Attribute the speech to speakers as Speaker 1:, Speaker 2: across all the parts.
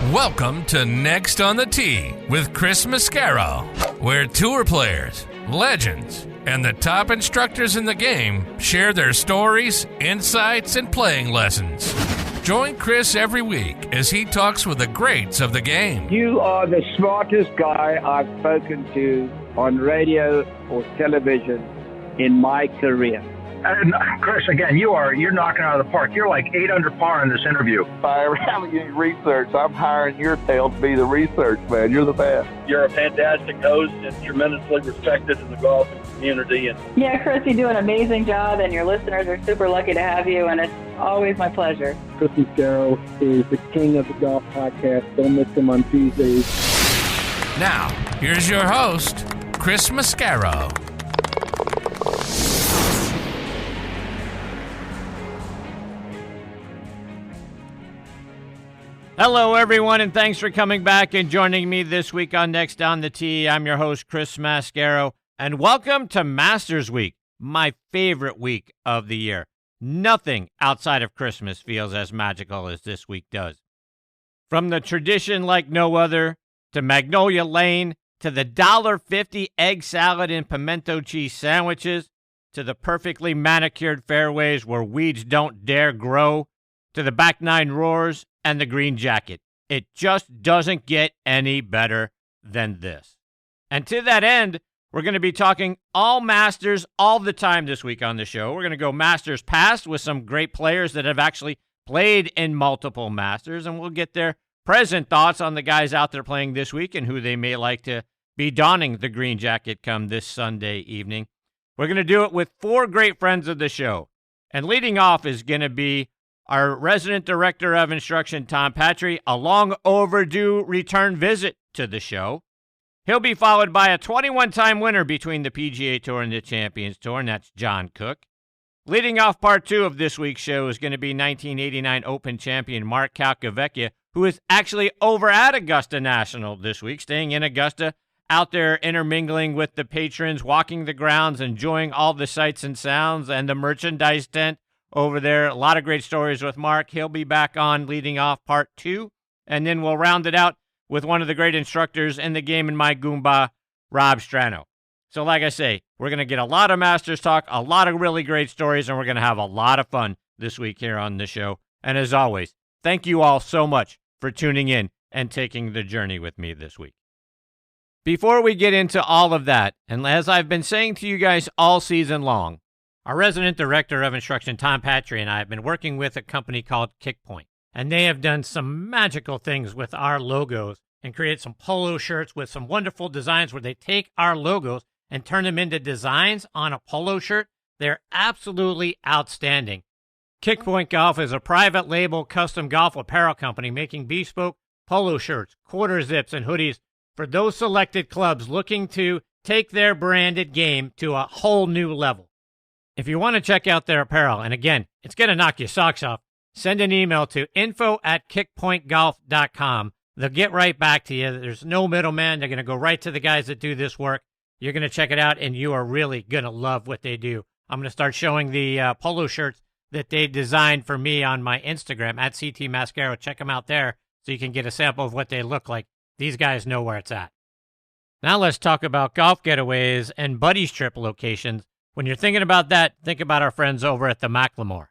Speaker 1: Welcome to Next on the Tee with Chris Mascaro, where tour players, legends, and the top instructors in the game share their stories, insights, and playing lessons. Join Chris every week as he talks with the greats of the game.
Speaker 2: You are the smartest guy I've spoken to on radio or television in my career.
Speaker 3: And Chris, again, you're knocking out of the park. You're like 8 under par in this interview.
Speaker 4: If I ever have any research, I'm hiring your tail to be the research man. You're the best.
Speaker 5: You're a fantastic host and tremendously respected in the golf community.
Speaker 6: Yeah, Chris, you do an amazing job, and your listeners are super lucky to have you, and it's always my pleasure.
Speaker 7: Chris Mascaro is the king of the golf podcast. Don't miss him on Tuesdays.
Speaker 1: Now, here's your host, Chris Mascaro.
Speaker 8: Hello, everyone, and thanks for coming back and joining me this week on Next on the Tee. I'm your host, Chris Mascaro, and welcome to Masters Week, my favorite week of the year. Nothing outside of Christmas feels as magical as this week does. From the tradition like no other, to Magnolia Lane, to the $1.50 egg salad and pimento cheese sandwiches, to the perfectly manicured fairways where weeds don't dare grow, to the back nine roars, and the green jacket. It just doesn't get any better than this. And to that end, we're going to be talking all Masters all the time this week on the show. We're going to go Masters past with some great players that have actually played in multiple Masters, and we'll get their present thoughts on the guys out there playing this week and who they may like to be donning the green jacket come this Sunday evening. We're going to do it with 4 great friends of the show. And leading off is going to be our resident director of instruction, Tom Patri, a long overdue return visit to the show. He'll be followed by a 21-time winner between the PGA Tour and the Champions Tour, and that's John Cook. Leading off part 2 of this week's show is going to be 1989 Open champion Mark Calcavecchia, who is actually over at Augusta National this week, staying in Augusta, out there intermingling with the patrons, walking the grounds, enjoying all the sights and sounds and the merchandise tent over there. A lot of great stories with Mark. He'll be back on leading off part 2, and then we'll round it out with one of the great instructors in the game in my Goomba, Rob Strano. So like I say, we're going to get a lot of Masters talk, a lot of really great stories, and we're going to have a lot of fun this week here on the show. And as always, thank you all so much for tuning in and taking the journey with me this week. Before we get into all of that, and as I've been saying to you guys all season long, our resident director of instruction, Tom Patri, and I have been working with a company called Kickpoint, and they have done some magical things with our logos and created some polo shirts with some wonderful designs where they take our logos and turn them into designs on a polo shirt. They're absolutely outstanding. Kickpoint Golf is a private label custom golf apparel company making bespoke polo shirts, quarter zips, and hoodies for those selected clubs looking to take their branded game to a whole new level. If you want to check out their apparel, and again, it's going to knock your socks off, send an email to info@kickpointgolf.com. They'll get right back to you. There's no middleman. They're going to go right to the guys that do this work. You're going to check it out, and you are really going to love what they do. I'm going to start showing the polo shirts that they designed for me on my Instagram, at CT Mascaro. Check them out there so you can get a sample of what they look like. These guys know where it's at. Now let's talk about golf getaways and buddies trip locations. When you're thinking about that, think about our friends over at the Macklemore,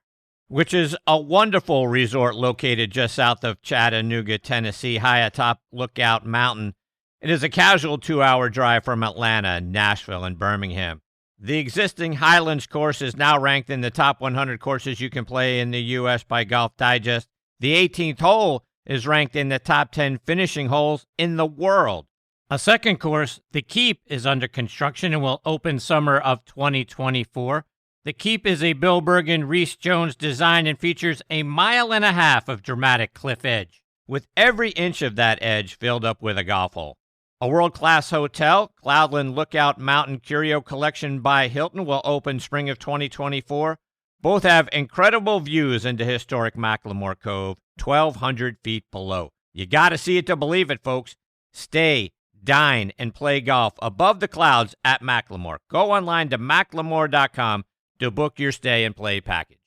Speaker 8: which is a wonderful resort located just south of Chattanooga, Tennessee, high atop Lookout Mountain. It is a casual 2-hour drive from Atlanta, Nashville, and Birmingham. The existing Highlands course is now ranked in the top 100 courses you can play in the U.S. by Golf Digest. The 18th hole is ranked in the top 10 finishing holes in the world. A second course, The Keep, is under construction and will open summer of 2024. The Keep is a Bill Bergen, Reese Jones design and features a 1.5 miles of dramatic cliff edge, with every inch of that edge filled up with a golf hole. A world-class hotel, Cloudland Lookout Mountain Curio Collection by Hilton, will open spring of 2024. Both have incredible views into historic Macklemore Cove, 1,200 feet below. You got to see it to believe it, folks. Stay, dine, and play golf above the clouds at Macklemore. Go online to macklemore.com to book your stay and play package.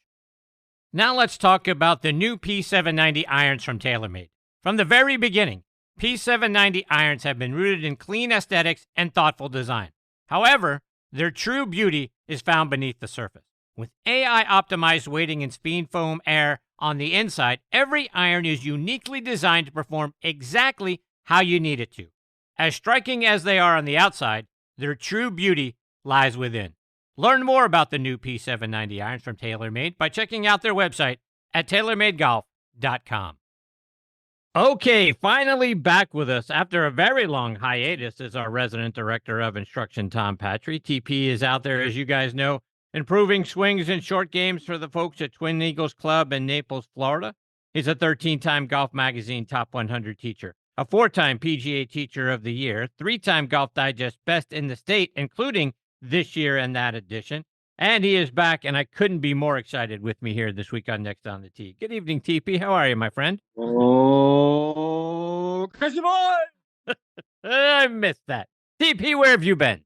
Speaker 8: Now let's talk about the new P790 irons from TaylorMade. From the very beginning, P790 irons have been rooted in clean aesthetics and thoughtful design. However, their true beauty is found beneath the surface. With AI-optimized weighting and speed foam air on the inside, every iron is uniquely designed to perform exactly how you need it to. As striking as they are on the outside, their true beauty lies within. Learn more about the new P790 irons from TaylorMade by checking out their website at TaylorMadeGolf.com. Okay, finally back with us after a very long hiatus is our resident director of instruction, Tom Patri. TP is out there, as you guys know, improving swings and short games for the folks at Twin Eagles Club in Naples, Florida. He's a 13-time Golf Magazine Top 100 teacher, a 4-time PGA Teacher of the Year, 3-time Golf Digest Best in the State, including this year and that edition. And he is back, and I couldn't be more excited with me here this week on Next on the Tee. Good evening, TP. How are you, my friend?
Speaker 7: Oh, Christian boy!
Speaker 8: I missed that. TP, where have you been?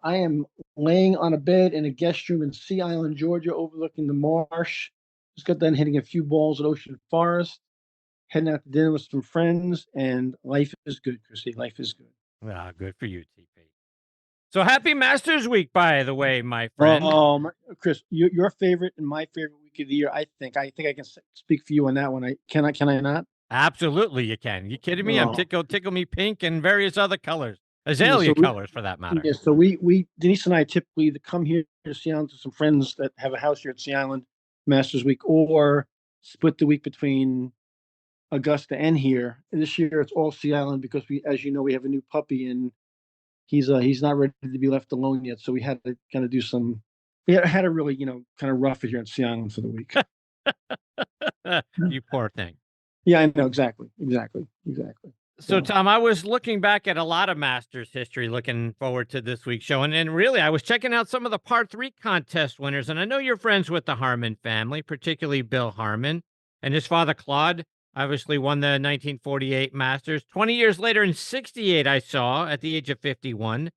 Speaker 7: I am laying on a bed in a guest room in Sea Island, Georgia, overlooking the marsh. Just got done hitting a few balls at Ocean Forest, heading out to dinner with some friends, and life is good, Chrissy. Life is good.
Speaker 8: Ah, good for you, TP. So happy Masters Week, by the way, my friend.
Speaker 7: Chris, your favorite and my favorite week of the year. I think I can speak for you on that one. Can I not?
Speaker 8: Absolutely, you can. You kidding me? I'm tickle me pink and various other colors, azalea colors for that matter.
Speaker 7: Yeah, so we Denise and I typically come here to Sea Island to some friends that have a house here at Sea Island, Masters Week, or split the week between Augusta and here. And this year it's all Sea Island because as you know, we have a new puppy and he's not ready to be left alone yet. So we had to kind of do some. We had to really kind of rough it here at Sea Island for the week.
Speaker 8: You poor thing.
Speaker 7: Yeah, I know exactly.
Speaker 8: So, Tom, I was looking back at a lot of Masters history, looking forward to this week's show. And really, I was checking out some of the par 3 contest winners. And I know you're friends with the Harmon family, particularly Bill Harmon. And his father, Claude, obviously won the 1948 Masters. 20 years later, in 68, I saw, at the age of 51,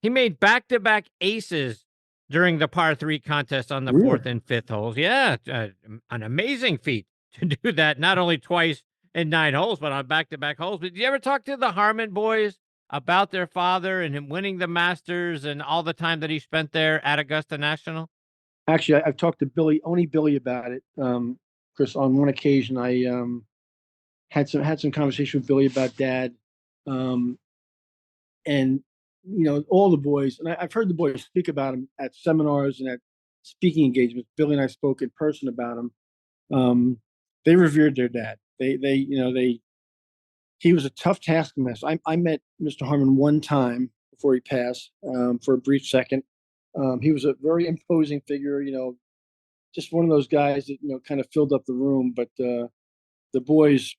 Speaker 8: he made back-to-back aces during the par 3 contest on the 4th and 5th holes. Yeah, an amazing feat to do that, not only twice in 9 holes, but on back-to-back holes. But did you ever talk to the Harmon boys about their father and him winning the Masters and all the time that he spent there at Augusta National?
Speaker 7: Actually, I've talked to only Billy about it. Chris, on one occasion, I had some conversation with Billy about Dad, and all the boys, and I've heard the boys speak about him at seminars and at speaking engagements. Billy and I spoke in person about him. They revered their dad. He was a tough taskmaster. I met Mr. Harmon one time before he passed, for a brief second. He was a very imposing figure, just one of those guys that, kind of filled up the room, but the boys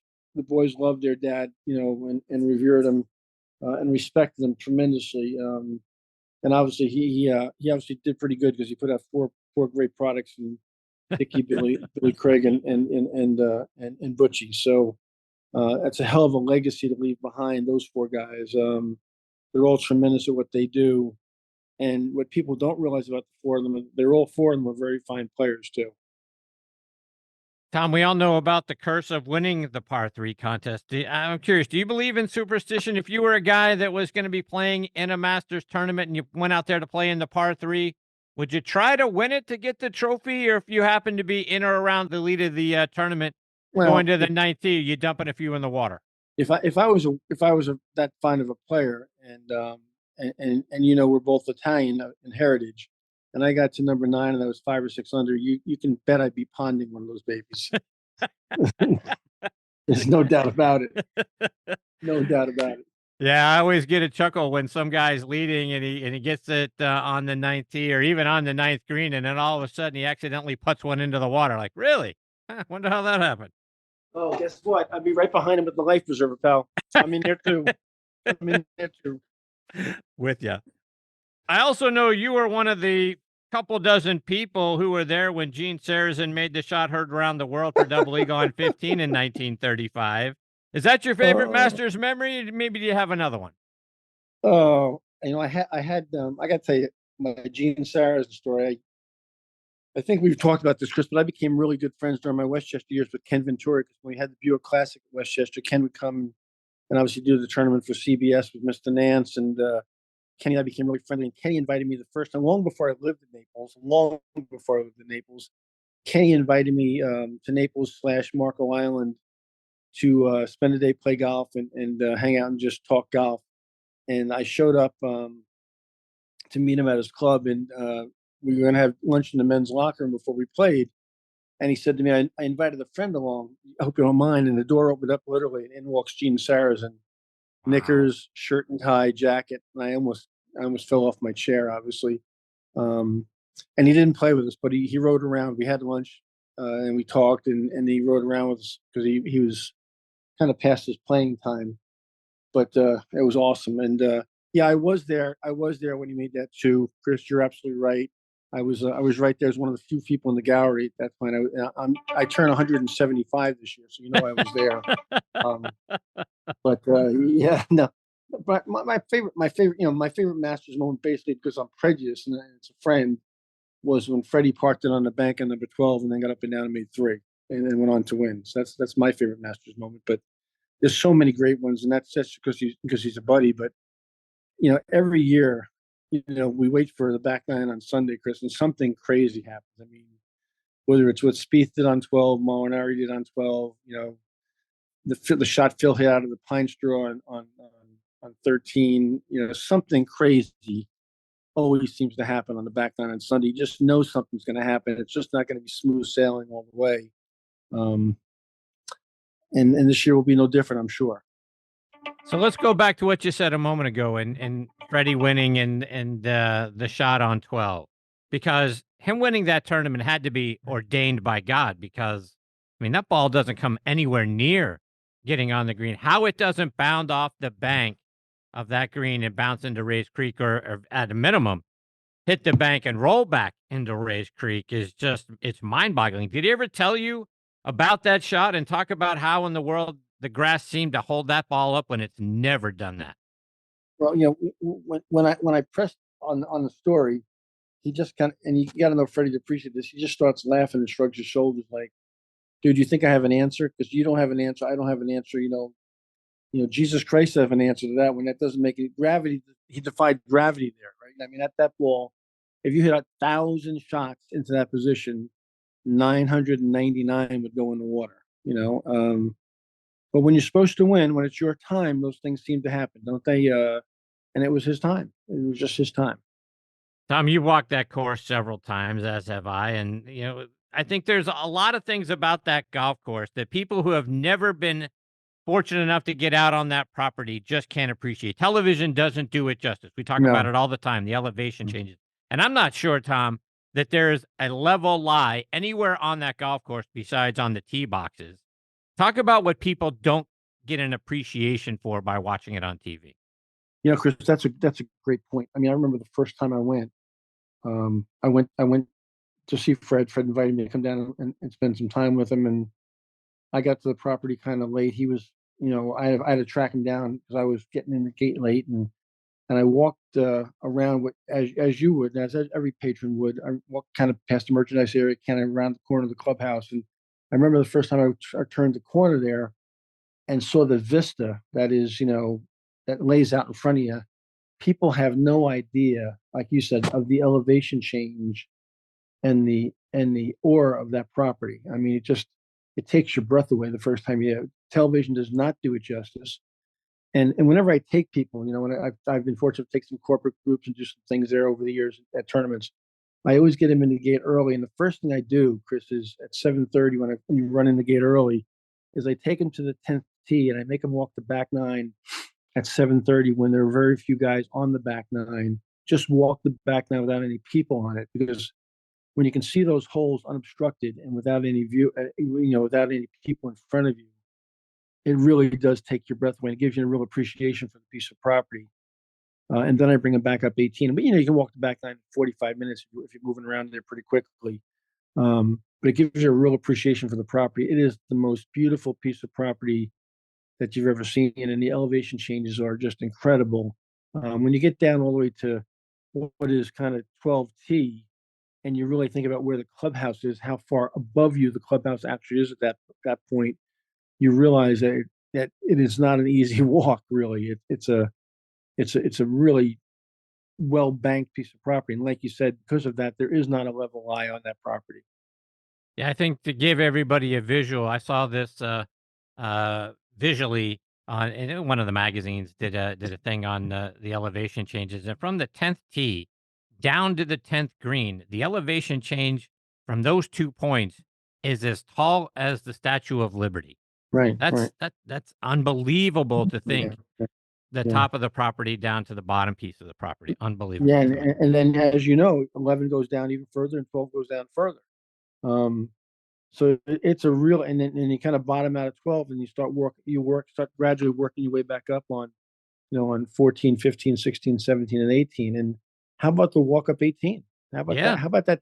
Speaker 7: loved their dad, and revered him, and respected him tremendously. And obviously he obviously did pretty good because he put out four great products, and Dickie, Billy Craig, and Butchie. So that's a hell of a legacy to leave behind. Those 4 guys, they're all tremendous at what they do. And what people don't realize about the 4 of them, all 4 of them are very fine players too.
Speaker 8: Tom, we all know about the curse of winning the par 3 contest. I'm curious, do you believe in superstition? If you were a guy that was going to be playing in a Masters tournament and you went out there to play in the par 3, would you try to win it to get the trophy? Or if you happen to be in or around the lead of the tournament, going to the 9th tee, you dumping a few in the water?
Speaker 7: If I was that fine of a player, and we're both Italian in heritage, and I got to number 9 and I was 5 or 6 under, you can bet I'd be ponding one of those babies. There's no doubt about it. No doubt about it.
Speaker 8: Yeah, I always get a chuckle when some guy's leading and he gets it on the 9th tee or even on the 9th green, and then all of a sudden he accidentally puts one into the water. Like, really? Wonder how that happened.
Speaker 7: Oh, guess what? I'd be right behind him with the life preserver, pal. I'm in there too.
Speaker 8: With you. I also know you were one of the couple dozen people who were there when Gene Sarazen made the shot heard around the world for double eagle on 15 in 1935. Is that your favorite Masters memory? Maybe do you have another one?
Speaker 7: Oh, I got to tell you my Gene Sarazen story. I think we've talked about this, Chris, but I became really good friends during my Westchester years with Ken Ventura because when we had the Buick Classic at Westchester, Ken would come and obviously do the tournament for CBS with Mr. Nance. And Kenny and I became really friendly. And Kenny invited me the first time, long before I lived in Naples, long before I lived in Naples. Kenny invited me to Naples / Marco Island to spend a day, play golf, and hang out and just talk golf. And I showed up to meet him at his club, and we were going to have lunch in the men's locker room before we played. And he said to me, I invited a friend along. I hope you don't mind. And the door opened up literally, and in walks Gene Saras in knickers, shirt and tie, jacket. And I almost fell off my chair, obviously. And he didn't play with us, but he rode around. We had lunch and we talked, and he rode around with us because he was kind of past his playing time. But it was awesome. And yeah, I was there. I was there when he made that shoe. Chris, you're absolutely right. I was right there as one of the few people in the gallery at that point. I turn 175 this year, so I was there. But yeah, no. But my favorite, my favorite Masters moment, basically because I'm prejudiced and it's a friend, was when Freddie parked it on the bank on number 12 and then got up and down and made 3 and then went on to win. So that's my favorite Masters moment. But there's so many great ones, and that's just because he's a buddy. But every year, we wait for the back nine on Sunday, Chris, and something crazy happens. I mean, whether it's what Spieth did on 12, Molinari did on 12, the shot Phil hit out of the pine straw on 13, something crazy always seems to happen on the back nine on Sunday. You just know something's going to happen. It's just not going to be smooth sailing all the way. And this year will be no different, I'm sure.
Speaker 8: So let's go back to what you said a moment ago and Freddie winning and the shot on 12, because him winning that tournament had to be ordained by God, because, I mean, that ball doesn't come anywhere near getting on the green. How it doesn't bound off the bank of that green and bounce into Rays Creek, or at a minimum, hit the bank and roll back into Rays Creek is just, it's mind-boggling. Did he ever tell you about that shot and talk about how in the world the grass seemed to hold that ball up when it's never done that?
Speaker 7: Well, when I pressed on the story, he just kind of, and you got to know Freddie to appreciate this. He just starts laughing and shrugs his shoulders like, "Dude, you think I have an answer? Because you don't have an answer. I don't have an answer. Jesus Christ have an answer to that one. That doesn't make it gravity. He defied gravity there, right? I mean, at that ball, if you hit 1,000 shots into that position, 999 would go in the water. But when you're supposed to win, when it's your time, those things seem to happen, don't they? And it was his time. It was just his time.
Speaker 8: Tom, you've walked that course several times, as have I. And, I think there's a lot of things about that golf course that people who have never been fortunate enough to get out on that property just can't appreciate. Television doesn't do it justice. We talk about it all the time, the elevation changes. And I'm not sure, Tom, that there's a level lie anywhere on that golf course besides on the tee boxes. Talk about what people don't get an appreciation for by watching it on TV.
Speaker 7: Chris, that's a great point. I mean, I remember the first time I went. I went to see Fred. Fred invited me to come down and spend some time with him, and I got to the property kind of late. He was, I had to track him down because I was getting in the gate late, and I walked around as you would, as every patron would. I walked kind of past the merchandise area, kind of around the corner of the clubhouse, and I remember the first time I turned the corner there and saw the vista that is, that lays out in front of you. People have no idea, like you said, of the elevation change and the aura of that property. I mean, it takes your breath away the first time television does not do it justice. And whenever I take people, when I've been fortunate to take some corporate groups and do some things there over the years at tournaments, I always get them in the gate early. And the first thing I do, Chris, is at 7:30 when you run in the gate early, is I take them to the 10th tee and I make them walk the back nine at 7:30 when there are very few guys on the back nine. Just walk the back nine without any people on it, because when you can see those holes unobstructed and without any view, without any people in front of you, it really does take your breath away. It gives you a real appreciation for the piece of property. And then I bring them back up 18. But, you can walk the back nine in 45 minutes if you're moving around there pretty quickly. But it gives you a real appreciation for the property. It is the most beautiful piece of property that you've ever seen, and the elevation changes are just incredible. When you get down all the way to what is kind of 12T, and you really think about where the clubhouse is, how far above you the clubhouse actually is at that point, you realize that it is not an easy walk. Really, it's a really well banked piece of property, and like you said, because of that, there is not a level lie on that property.
Speaker 8: Yeah, I think to give everybody a visual, I saw this visually on in one of the magazines did a thing on the elevation changes, and from the 10th tee down to the 10th green, the elevation change from those 2 points is as tall as the Statue of Liberty.
Speaker 7: Right, right.
Speaker 8: That's unbelievable to think.
Speaker 7: Yeah,
Speaker 8: The
Speaker 7: yeah,
Speaker 8: top of the property down to the bottom piece of the property,
Speaker 7: yeah.
Speaker 8: unbelievable
Speaker 7: And,
Speaker 8: to me.
Speaker 7: and then, as you know, 11 goes down even further, and 12 goes down further. Um, so it's a real, and then you kind of bottom out at 12, and you start gradually working your way back up on 14, 15, 16, 17, and 18. And how about the walk up 18? How about that?
Speaker 8: Yeah,
Speaker 7: How about that?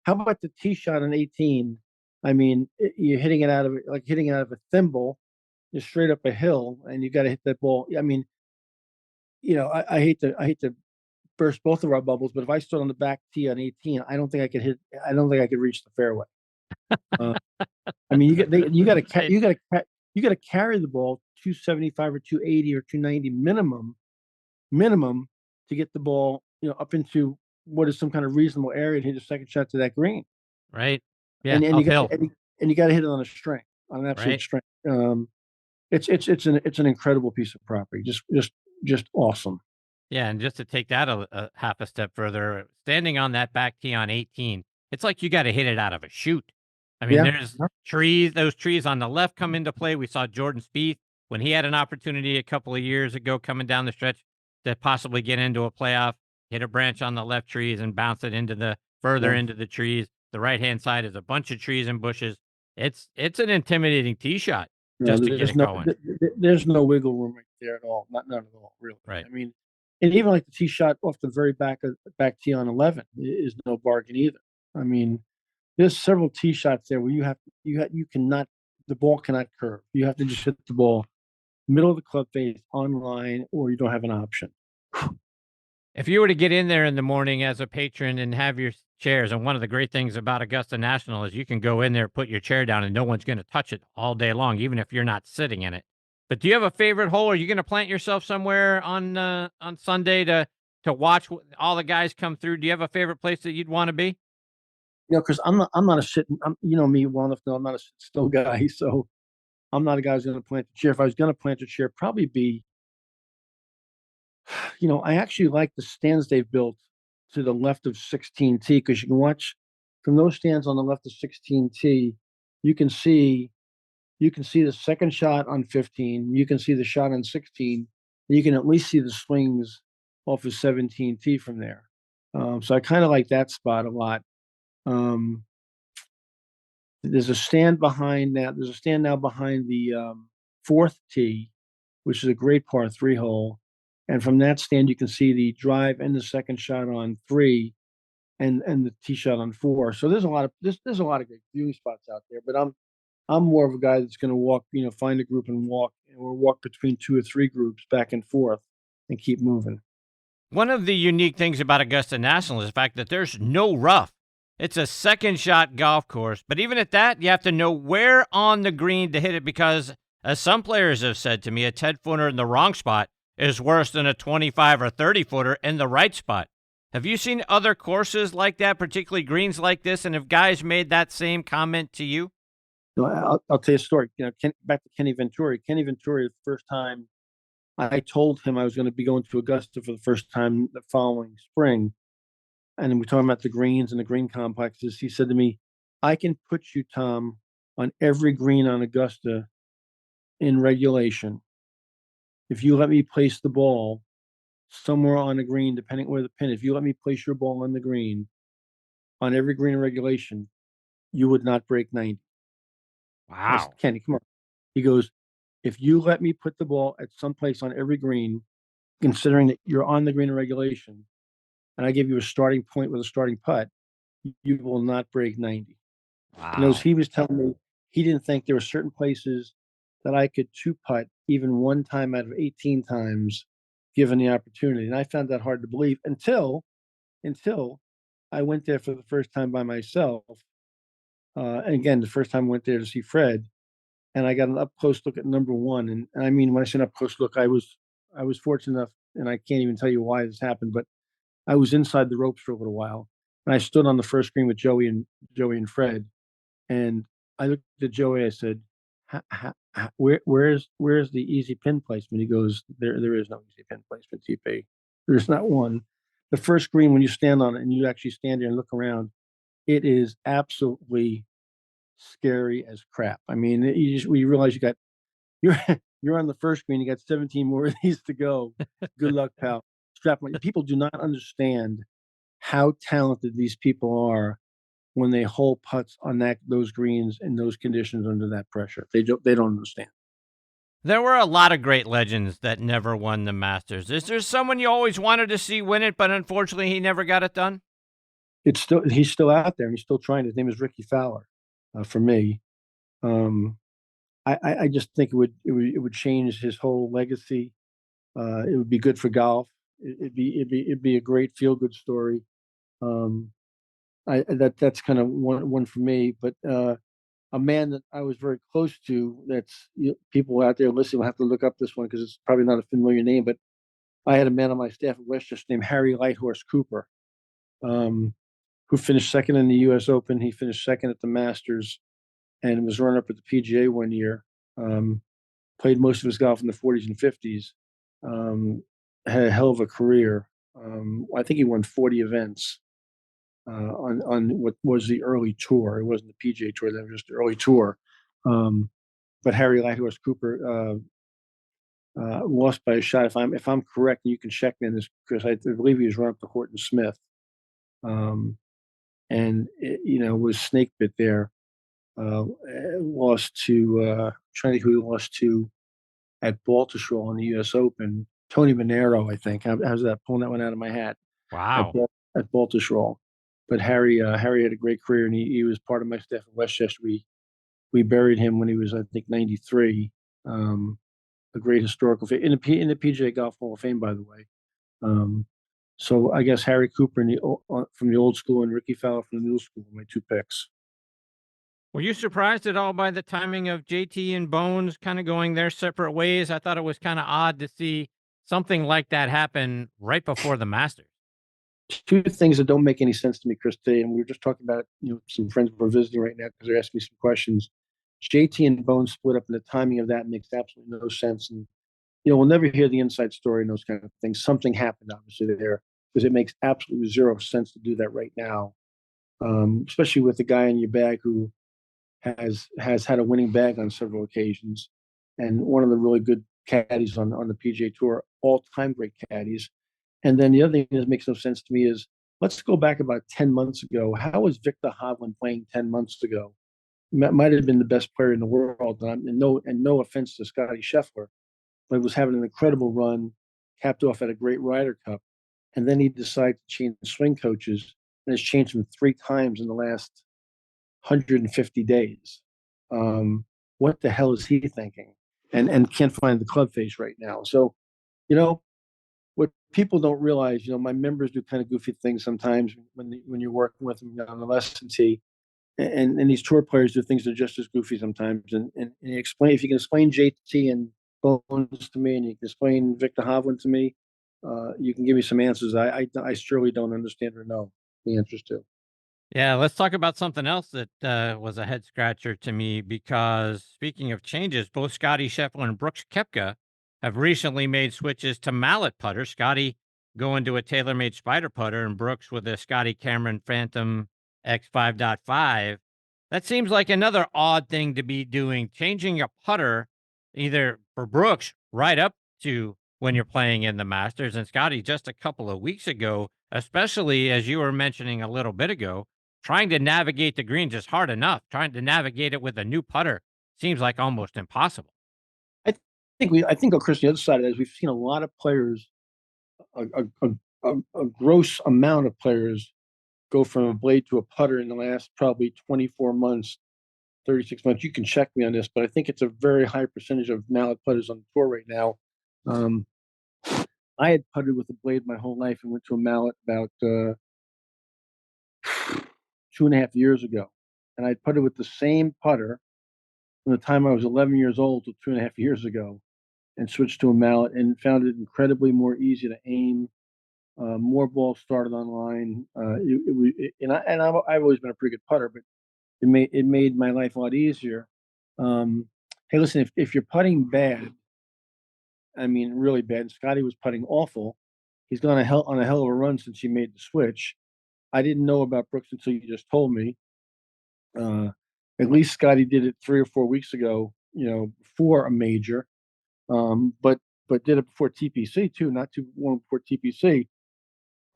Speaker 7: How about the tee shot on 18? I mean, you're hitting it out of a thimble, just straight up a hill, and you got to hit that ball. I mean, I hate to burst both of our bubbles, but if I stood on the back tee on 18, I don't think I could hit. I don't think I could reach the fairway. Uh, I mean,
Speaker 8: right,
Speaker 7: you got to carry the ball 275 or 280 or 290 minimum to get the ball up into what is some kind of reasonable area to hit a second shot to that green.
Speaker 8: right. Yeah,
Speaker 7: And you got
Speaker 8: uphill,
Speaker 7: and you got to hit it on a string, on an absolute
Speaker 8: right?
Speaker 7: string. It's an incredible piece of property. Just awesome.
Speaker 8: Yeah, and just to take that a half a step further, standing on that back tee on 18, it's like you got to hit it out of a chute. I mean,
Speaker 7: Yeah.
Speaker 8: there's trees; those trees on the left come into play. We saw Jordan Spieth when he had an opportunity a couple of years ago coming down the stretch to possibly get into a playoff, hit a branch on the left trees and bounce it into the further
Speaker 7: Yeah.
Speaker 8: into the trees. The right-hand side is a bunch of trees and bushes. It's an intimidating tee shot
Speaker 7: No,
Speaker 8: just to get it going.
Speaker 7: there's no wiggle room right there at all. None at all, really.
Speaker 8: Right.
Speaker 7: I mean, and even like the tee shot off the very back tee on 11 is no bargain either. I mean, there's several tee shots there where you cannot, the ball cannot curve. You have to just hit the ball middle of the club face on line, or you don't have an option.
Speaker 8: If you were to get in there in the morning as a patron and have your chairs, and one of the great things about Augusta National is you can go in there, put your chair down, and no one's going to touch it all day long, even if you're not sitting in it. But do you have a favorite hole? Are you going to plant yourself somewhere on Sunday to watch all the guys come through? Do you have a favorite place that you'd want to be?
Speaker 7: Because I'm not a sitting. Me well enough to know I'm not a sit still guy. So I'm not a guy who's going to plant the chair. If I was going to plant a chair, probably be, I actually like the stands they've built to the left of 16T, because you can watch from those stands on the left of 16T. You can see the second shot on 15. You can see the shot on 16. You can at least see the swings off of 17T from there. So I kind of like that spot a lot. Um, there's a stand now behind the fourth tee, which is a great par three hole. And from that stand, you can see the drive and the second shot on 3, and the tee shot on 4. So there's a lot of great viewing spots out there. But I'm more of a guy that's going to walk, find a group and walk, or walk between 2 or 3 groups back and forth and keep moving.
Speaker 8: One of the unique things about Augusta National is the fact that there's no rough. It's a second shot golf course, but even at that, you have to know where on the green to hit it because, as some players have said to me, a 10-footer in the wrong spot is worse than a 25 or 30-footer in the right spot. Have you seen other courses like that, particularly greens like this, and have guys made that same comment to you?
Speaker 7: I'll tell you a story. Back to Kenny Venturi. Kenny Venturi, the first time I told him I was going to be going to Augusta for the first time the following spring, and we're talking about the greens and the green complexes. He said to me, "I can put you, Tom, on every green on Augusta in regulation if you let me place the ball somewhere on the green, depending where the pin. If you let me place your ball on the green, on every green in regulation, you would not break 90." I said,
Speaker 8: Wow.
Speaker 7: "Kenny, come on." He goes, "If you let me put the ball at some place on every green, considering that you're on the green in regulation, and I give you a starting point with a starting putt, you will not break 90." And as
Speaker 8: Wow.
Speaker 7: he was telling me, he didn't think there were certain places that I could two putt even one time out of 18 times given the opportunity. And I found that hard to believe until I went there for the first time by myself. And again, the first time I went there to see Fred, and I got an up close look at number one. And I mean, when I say an up close look, I was fortunate enough, and I can't even tell you why this happened, but I was inside the ropes for a little while, and I stood on the first green with Joey and Fred, and I looked at Joey. I said, where's the easy pin placement?" He goes, there is no easy pin placement, TP. There's not one. The first green, when you stand on it and you actually stand there and look around, it is absolutely scary as crap. I mean, you realize you're you're on the first green. You got 17 more of these to go. Good luck, pal. Strap on. People do not understand how talented these people are when they hole putts on those greens in those conditions under that pressure. They don't understand.
Speaker 8: There were a lot of great legends that never won the Masters. Is there someone you always wanted to see win it, but unfortunately he never got it done?
Speaker 7: He's still out there and he's still trying. His name is Ricky Fowler. For me, um, I just think it would change his whole legacy. It would be good for golf. It'd be a great feel good story. Um, that's kind of one for me. But a man that I was very close to, people out there listening will have to look up this one because it's probably not a familiar name. But I had a man on my staff at Westchester named Harry Lighthorse Cooper, um, who finished second in the U.S. Open. He finished second at the Masters and was runner up at the PGA one year. Played most of his golf in the 40s and 50s. Had a hell of a career. I think he won 40 events on what was the early tour. It wasn't the PGA Tour; that was just the early tour. Um, but Harry Lighthorse Cooper lost by a shot. If I'm correct, and you can check me on this, Chris, I believe he was run up to Horton Smith, and was snake bit there. Lost to trying to think who he lost to at Baltusrol in the U.S. Open. Tony Monero, I think. How's that? Pulling that one out of my hat. At,
Speaker 8: Wow.
Speaker 7: at Baltusrol. But Harry had a great career, and he was part of my staff at Westchester. We buried him when he was, I think, 93. A great historical in the PGA Golf Hall of Fame, by the way. So I guess Harry Cooper from the old school and Ricky Fowler from the new school are my two picks.
Speaker 8: Were you surprised at all by the timing of JT and Bones kind of going their separate ways? I thought it was kind of odd to see something like that happen right before the Masters.
Speaker 7: Two things that don't make any sense to me, Chris, today, and we were just talking about some friends we're visiting right now because they're asking me some questions. JT and Bones split up, and the timing of that makes absolutely no sense. And we'll never hear the inside story and those kind of things. Something happened, obviously, there because it makes absolutely zero sense to do that right now, especially with the guy in your bag who has had a winning bag on several occasions, and one of the really good caddies on the PGA Tour, all-time great caddies. And then the other thing that makes no sense to me is let's go back about 10 months ago. How was Victor Hovland playing 10 months ago? Might have been the best player in the world. And no offense to Scotty Scheffler, but was having an incredible run, capped off at a great Ryder Cup. And then he decided to change swing coaches, and has changed them 3 times in the last 150 days. What the hell is he thinking? And can't find the club face right now. So, what people don't realize, my members do kind of goofy things sometimes when you're working with them on the lesson tee, and these tour players do things that are just as goofy sometimes. And if you can explain JT and Bones to me, and you can explain Victor Hovland to me, you can give me some answers. I surely don't understand or know the answers to.
Speaker 8: Yeah, let's talk about something else that was a head scratcher to me because speaking of changes, both Scotty Scheffler and Brooks Koepka have recently made switches to mallet putter. Scotty going to a TaylorMade Spider putter and Brooks with a Scotty Cameron Phantom X5.5. That seems like another odd thing to be doing, changing a putter either for Brooks right up to when you're playing in the Masters and Scotty just a couple of weeks ago, especially as you were mentioning a little bit ago, trying to navigate the green just hard enough. Trying to navigate it with a new putter seems like almost impossible.
Speaker 7: I think, Chris, the other side of that is we've seen a lot of players, a gross amount of players go from a blade to a putter in the last probably 24 months, 36 months. You can check me on this, but I think it's a very high percentage of mallet putters on the tour right now. I had putted with a blade my whole life and went to a mallet about 2.5 years ago, and I putted with the same putter from the time I was 11 years old to 2.5 years ago, and switched to a mallet and found it incredibly more easy to aim. More balls started on line. I've always been a pretty good putter, but it made my life a lot easier. Hey, listen, if you're putting bad, I mean really bad, and Scotty was putting awful, he's gone on a hell of a run since he made the switch. I didn't know about Brooks until you just told me. Uh, at least Scotty did it 3 or 4 weeks ago, before a major. But did it before TPC too, not too long before TPC.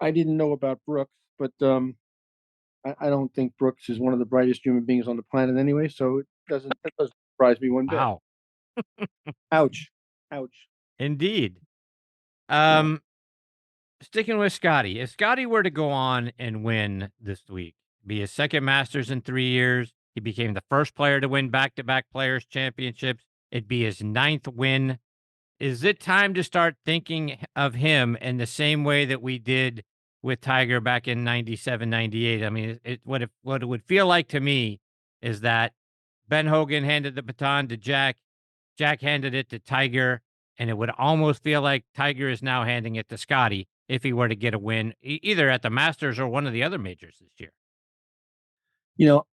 Speaker 7: I didn't know about Brooks, but I don't think Brooks is one of the brightest human beings on the planet anyway. So that doesn't surprise me one bit.
Speaker 8: Wow.
Speaker 7: Ouch, ouch.
Speaker 8: Indeed.
Speaker 7: Yeah.
Speaker 8: Sticking with Scotty, if Scotty were to go on and win this week, be his second Masters in 3 years, he became the first player to win back-to-back Players Championships. It'd be his 9th win. Is it time to start thinking of him in the same way that we did with Tiger back in 97, 98? I mean, what it would feel like to me is that Ben Hogan handed the baton to Jack, Jack handed it to Tiger, and it would almost feel like Tiger is now handing it to Scotty if he were to get a win, either at the Masters or one of the other majors this year.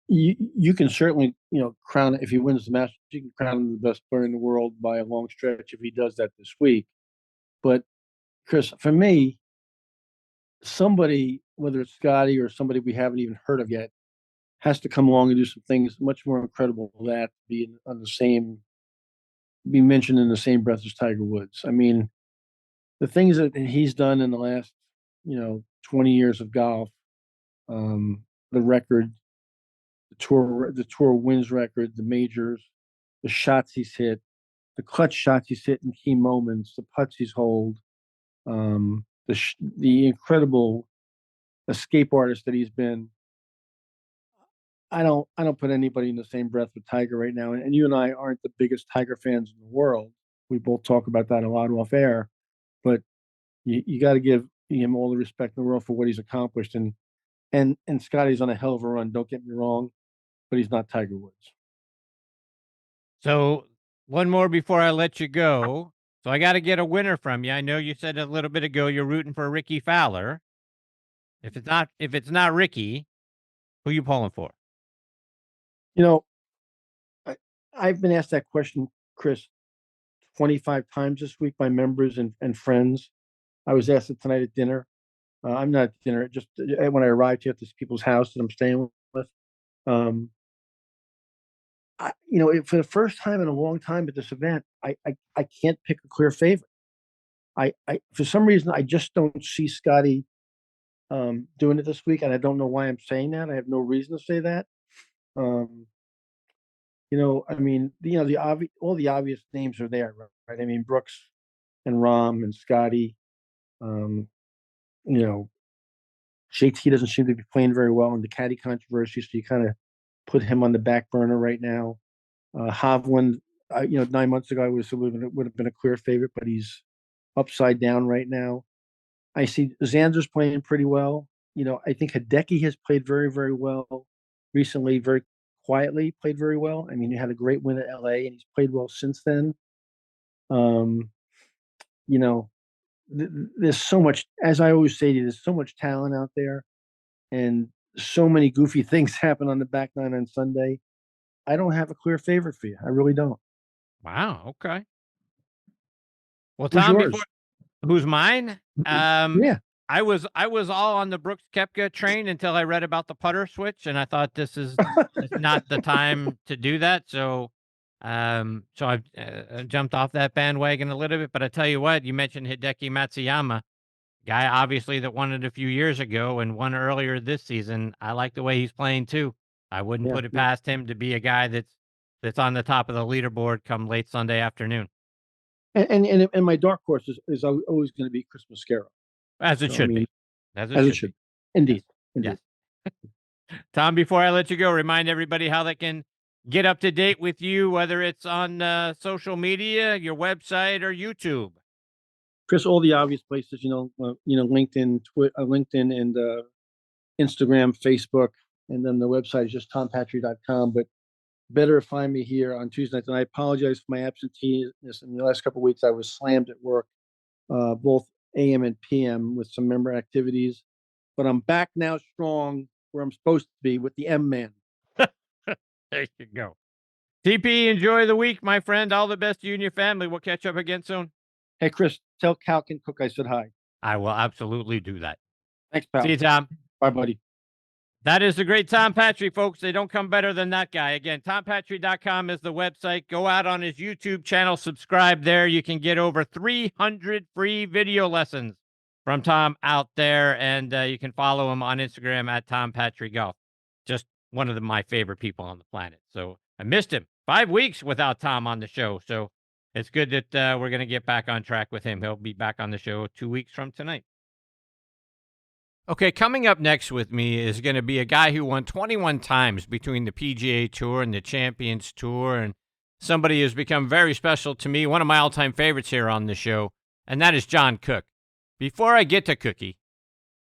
Speaker 7: You can certainly, crown, if he wins the Masters, you can crown him the best player in the world by a long stretch if he does that this week. But Chris, for me, somebody, whether it's Scotty or somebody we haven't even heard of yet, has to come along and do some things much more incredible than that, be mentioned in the same breath as Tiger Woods. I mean, the things that he's done in the last, 20 years of golf, the record, the tour wins record, the majors, the shots he's hit, the clutch shots he's hit in key moments, the putts he's holed, the incredible escape artist that he's been. I don't put anybody in the same breath with Tiger right now. And you and I aren't the biggest Tiger fans in the world. We both talk about that a lot off air, but you got to give him all the respect in the world for what he's accomplished. And Scotty's on a hell of a run. Don't get me wrong, but he's not Tiger Woods.
Speaker 8: So one more before I let you go. So I got to get a winner from you. I know you said a little bit ago you're rooting for Ricky Fowler. If it's not Ricky, who you pulling for?
Speaker 7: I've been asked that question, Chris, 25 times this week by members and friends. I was asked it tonight at dinner. I'm not at dinner, just when I arrived here at this people's house that I'm staying with. Um, for the first time in a long time at this event, I can't pick a clear favorite. I for some reason I just don't see Scotty doing it this week, and I don't know why I'm saying that. I have no reason to say that. Um, I mean, all the obvious names are there, right? I mean, Brooks and Rahm and Scotty. Um, you know, JT doesn't seem to be playing very well in the caddy controversy, so you kind of put him on the back burner right now. Hovland, 9 months ago, I would have been a clear favorite, but he's upside down right now. I see Xander's playing pretty well. I think Hideki has played very, very well recently, very quietly played very well. I mean, he had a great win at LA, and he's played well since then. Um, you know, there's so much, as I always say to you, there's so much talent out there, and so many goofy things happen on the back nine on Sunday. I don't have a clear favorite for you. I really don't.
Speaker 8: Wow. Okay. Well,
Speaker 7: Who's
Speaker 8: Tom,
Speaker 7: yours?
Speaker 8: who's mine?
Speaker 7: Yeah.
Speaker 8: I was all on the Brooks Koepka train until I read about the putter switch, and I thought this is not the time to do that. So I've jumped off that bandwagon a little bit. But I tell you what, you mentioned Hideki Matsuyama, guy obviously that won it a few years ago and won earlier this season. I like the way he's playing too. I wouldn't put it past him to be a guy that's on the top of the leaderboard come late Sunday afternoon.
Speaker 7: And my dark horse is always going to be Chris Mascaro.
Speaker 8: As it should be.
Speaker 7: As it should. Indeed.
Speaker 8: Yes. Tom, before I let you go, remind everybody how they can get up to date with you, whether it's on social media, your website, or YouTube.
Speaker 7: Chris, all the obvious places, LinkedIn, LinkedIn and Instagram, Facebook. And then the website is just tompatri.com. But better find me here on Tuesday nights. And I apologize for my absenteeism. In the last couple of weeks, I was slammed at work, both AM and PM with some member activities. But I'm back now strong where I'm supposed to be with the M-Man.
Speaker 8: There you go. TP, enjoy the week, my friend. All the best to you and your family. We'll catch up again soon.
Speaker 7: Hey, Chris, tell Calkin Cook I said hi.
Speaker 8: I will absolutely do that.
Speaker 7: Thanks, pal.
Speaker 8: See you, Tom.
Speaker 7: Bye, buddy.
Speaker 8: That is the great Tom Patri, folks. They don't come better than that guy. Again, tompatri.com is the website. Go out on his YouTube channel, subscribe there. You can get over 300 free video lessons from Tom out there, and you can follow him on Instagram at Tom Patri Golf. Just one of my favorite people on the planet. So I missed him. 5 weeks without Tom on the show. So it's good that we're going to get back on track with him. He'll be back on the show 2 weeks from tonight. Okay, coming up next with me is going to be a guy who won 21 times between the PGA Tour and the Champions Tour, and somebody who's become very special to me, one of my all-time favorites here on the show, and that is John Cook. Before I get to Cookie,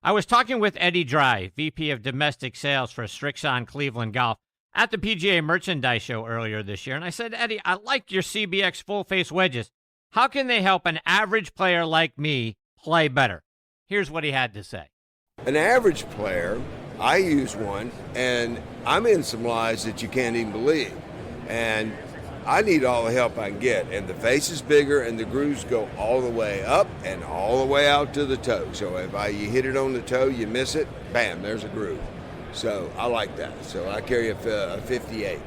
Speaker 8: I was talking with Eddie Dry, VP of Domestic Sales for Strixon Cleveland Golf, at the PGA Merchandise Show earlier this year, and I said, Eddie, I like your CBX full-face wedges. How can they help an average player like me play better? Here's what he had to say.
Speaker 9: An average player, I use one, and I'm in some lies that you can't even believe. And I need all the help I can get. And the face is bigger, and the grooves go all the way up and all the way out to the toe. So if you hit it on the toe, you miss it, bam, there's a groove. So I like that. So I carry a 58.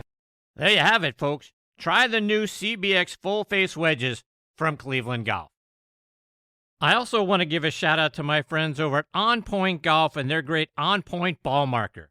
Speaker 8: There you have it, folks. Try the new CBX full-face wedges from Cleveland Golf. I also want to give a shout out to my friends over at On Point Golf and their great On Point ball marker.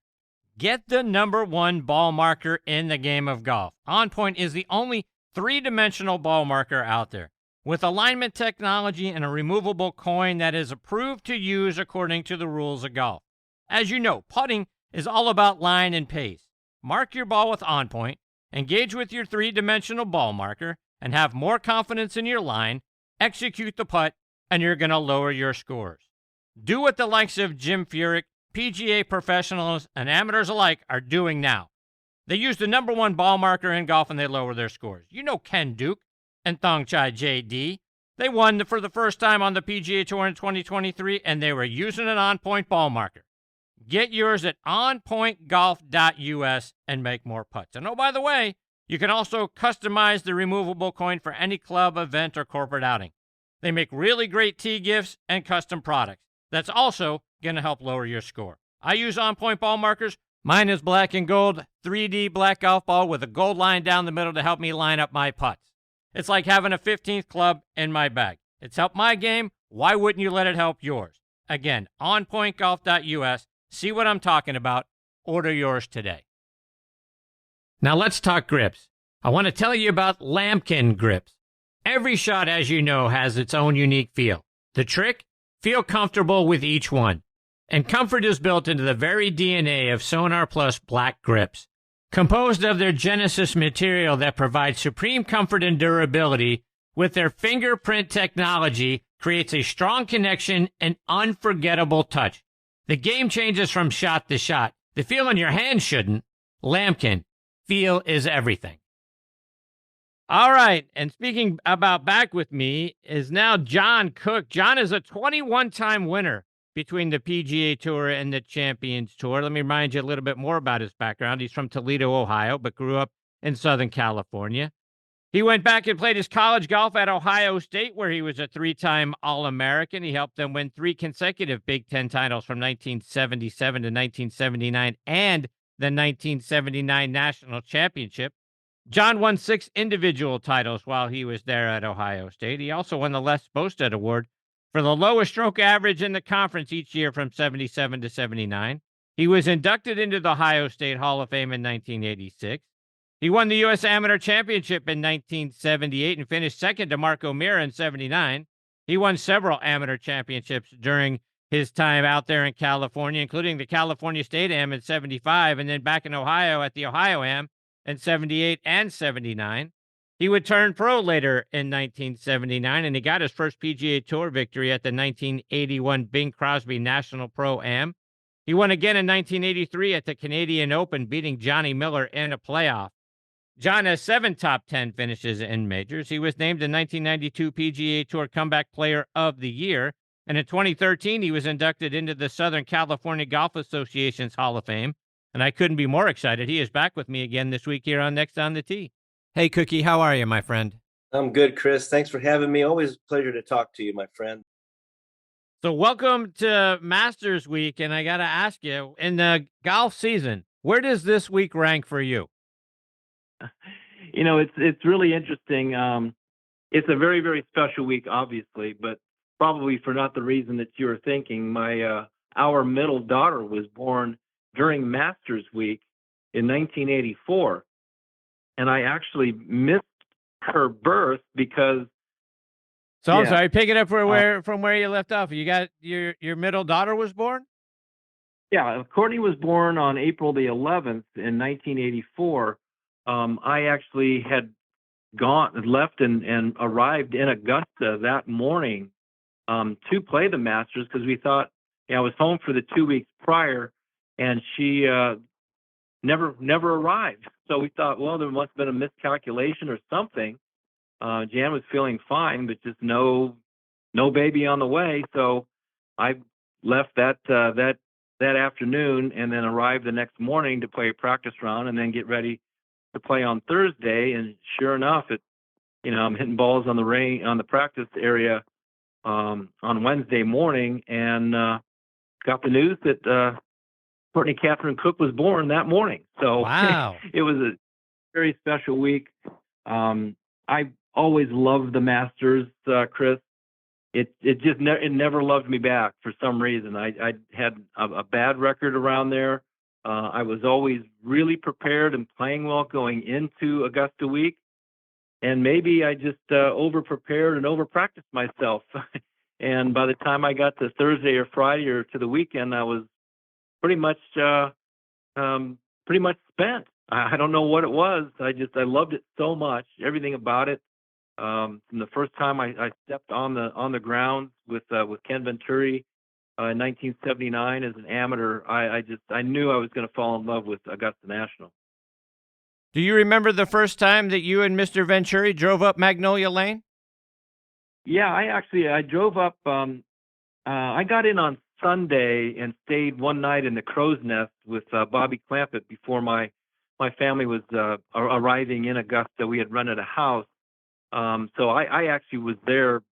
Speaker 8: Get the #1 ball marker in the game of golf. On Point is the only 3-dimensional ball marker out there with alignment technology and a removable coin that is approved to use according to the rules of golf. As you know, putting is all about line and pace. Mark your ball with On Point, engage with your 3-dimensional ball marker, and have more confidence in your line, execute the putt, and you're going to lower your scores. Do what the likes of Jim Furyk, PGA professionals, and amateurs alike are doing now. They use the #1 ball marker in golf and they lower their scores. You know Ken Duke and Thongchai JD. They won for the first time on the PGA Tour in 2023, and they were using an on-point ball marker. Get yours at onpointgolf.us and make more putts. And oh, by the way, you can also customize the removable coin for any club, event, or corporate outing. They make really great tee gifts and custom products. That's also going to help lower your score. I use on-point ball markers. Mine is black and gold, 3D black golf ball with a gold line down the middle to help me line up my putts. It's like having a 15th club in my bag. It's helped my game. Why wouldn't you let it help yours? Again, onpointgolf.us. See what I'm talking about. Order yours today. Now let's talk grips. I want to tell you about Lambkin grips. Every shot, as you know, has its own unique feel. The trick? Feel comfortable with each one. And comfort is built into the very DNA of Sonar Plus Black Grips. Composed of their Genesis material that provides supreme comfort and durability, with their fingerprint technology, creates a strong connection and unforgettable touch. The game changes from shot to shot. The feel in your hand shouldn't. Lambkin, feel is everything. All right, and speaking about back with me is now John Cook. John is a 21-time winner between the PGA Tour and the Champions Tour. Let me remind you a little bit more about his background. He's from Toledo, Ohio, but grew up in Southern California. He went back and played his college golf at Ohio State, where he was a 3-time All-American. He helped them win 3 consecutive Big Ten titles from 1977 to 1979 and the 1979 National Championship. John won 6 individual titles while he was there at Ohio State. He also won the Les Bostad Award for the lowest stroke average in the conference each year from 77 to 79. He was inducted into the Ohio State Hall of Fame in 1986. He won the U.S. Amateur Championship in 1978 and finished second to Marco Mira in 79. He won several amateur championships during his time out there in California, including the California State Am in 75, and then back in Ohio at the Ohio Am in 78 and 79. He would turn pro later in 1979, and he got his first PGA Tour victory at the 1981 Bing Crosby National Pro Am. He won again in 1983 at the Canadian Open, beating Johnny Miller in a playoff. John has 7 top 10 finishes in majors. He was named the 1992 PGA Tour Comeback Player of the Year. And in 2013, he was inducted into the Southern California Golf Association's Hall of Fame. And I couldn't be more excited. He is back with me again this week here on Next on the Tee. Hey, Cookie, how are you, my friend?
Speaker 10: I'm good, Chris. Thanks for having me. Always a pleasure to talk to you, my friend.
Speaker 8: So welcome to Masters Week. And I got to ask you, in the golf season, where does this week rank for you?
Speaker 11: You know, it's really interesting. It's a very, very special week, obviously, but probably for not the reason that you were thinking. Our middle daughter was born during Masters Week in 1984, and I actually missed her birth because.
Speaker 8: So I'm sorry, pick it up from where you left off. You got your middle daughter was born?
Speaker 11: Yeah, Courtney was born on April the 11th in 1984. I actually had left and arrived in Augusta that morning to play the Masters because we thought, I was home for the 2 weeks prior, and she never arrived. So we thought, well, there must have been a miscalculation or something. Jan was feeling fine, but just no baby on the way. So I left that afternoon and then arrived the next morning to play a practice round and then get ready to play on Thursday. And sure enough, I'm hitting balls on the practice area on Wednesday morning, and got the news that Courtney Catherine Cook was born that morning. So
Speaker 8: wow.
Speaker 11: It was a very special week. I always loved the Masters, Chris. It never loved me back for some reason. I had a bad record around there. I was always really prepared and playing well going into Augusta week. And maybe I just over-prepared and over-practiced myself. And by the time I got to Thursday or Friday or to the weekend, I was pretty much spent. I don't know what it was. I loved it so much, everything about it. From the first time I stepped on the grounds with Ken Venturi in 1979 as an amateur, I knew I was going to fall in love with Augusta National.
Speaker 8: Do you remember the first time that you and Mr. Venturi drove up Magnolia Lane?
Speaker 11: Yeah, I drove up. I got in on Sunday and stayed one night in the Crow's Nest with Bobby Clampett before my family was arriving in Augusta. We had rented a house. So I actually was there,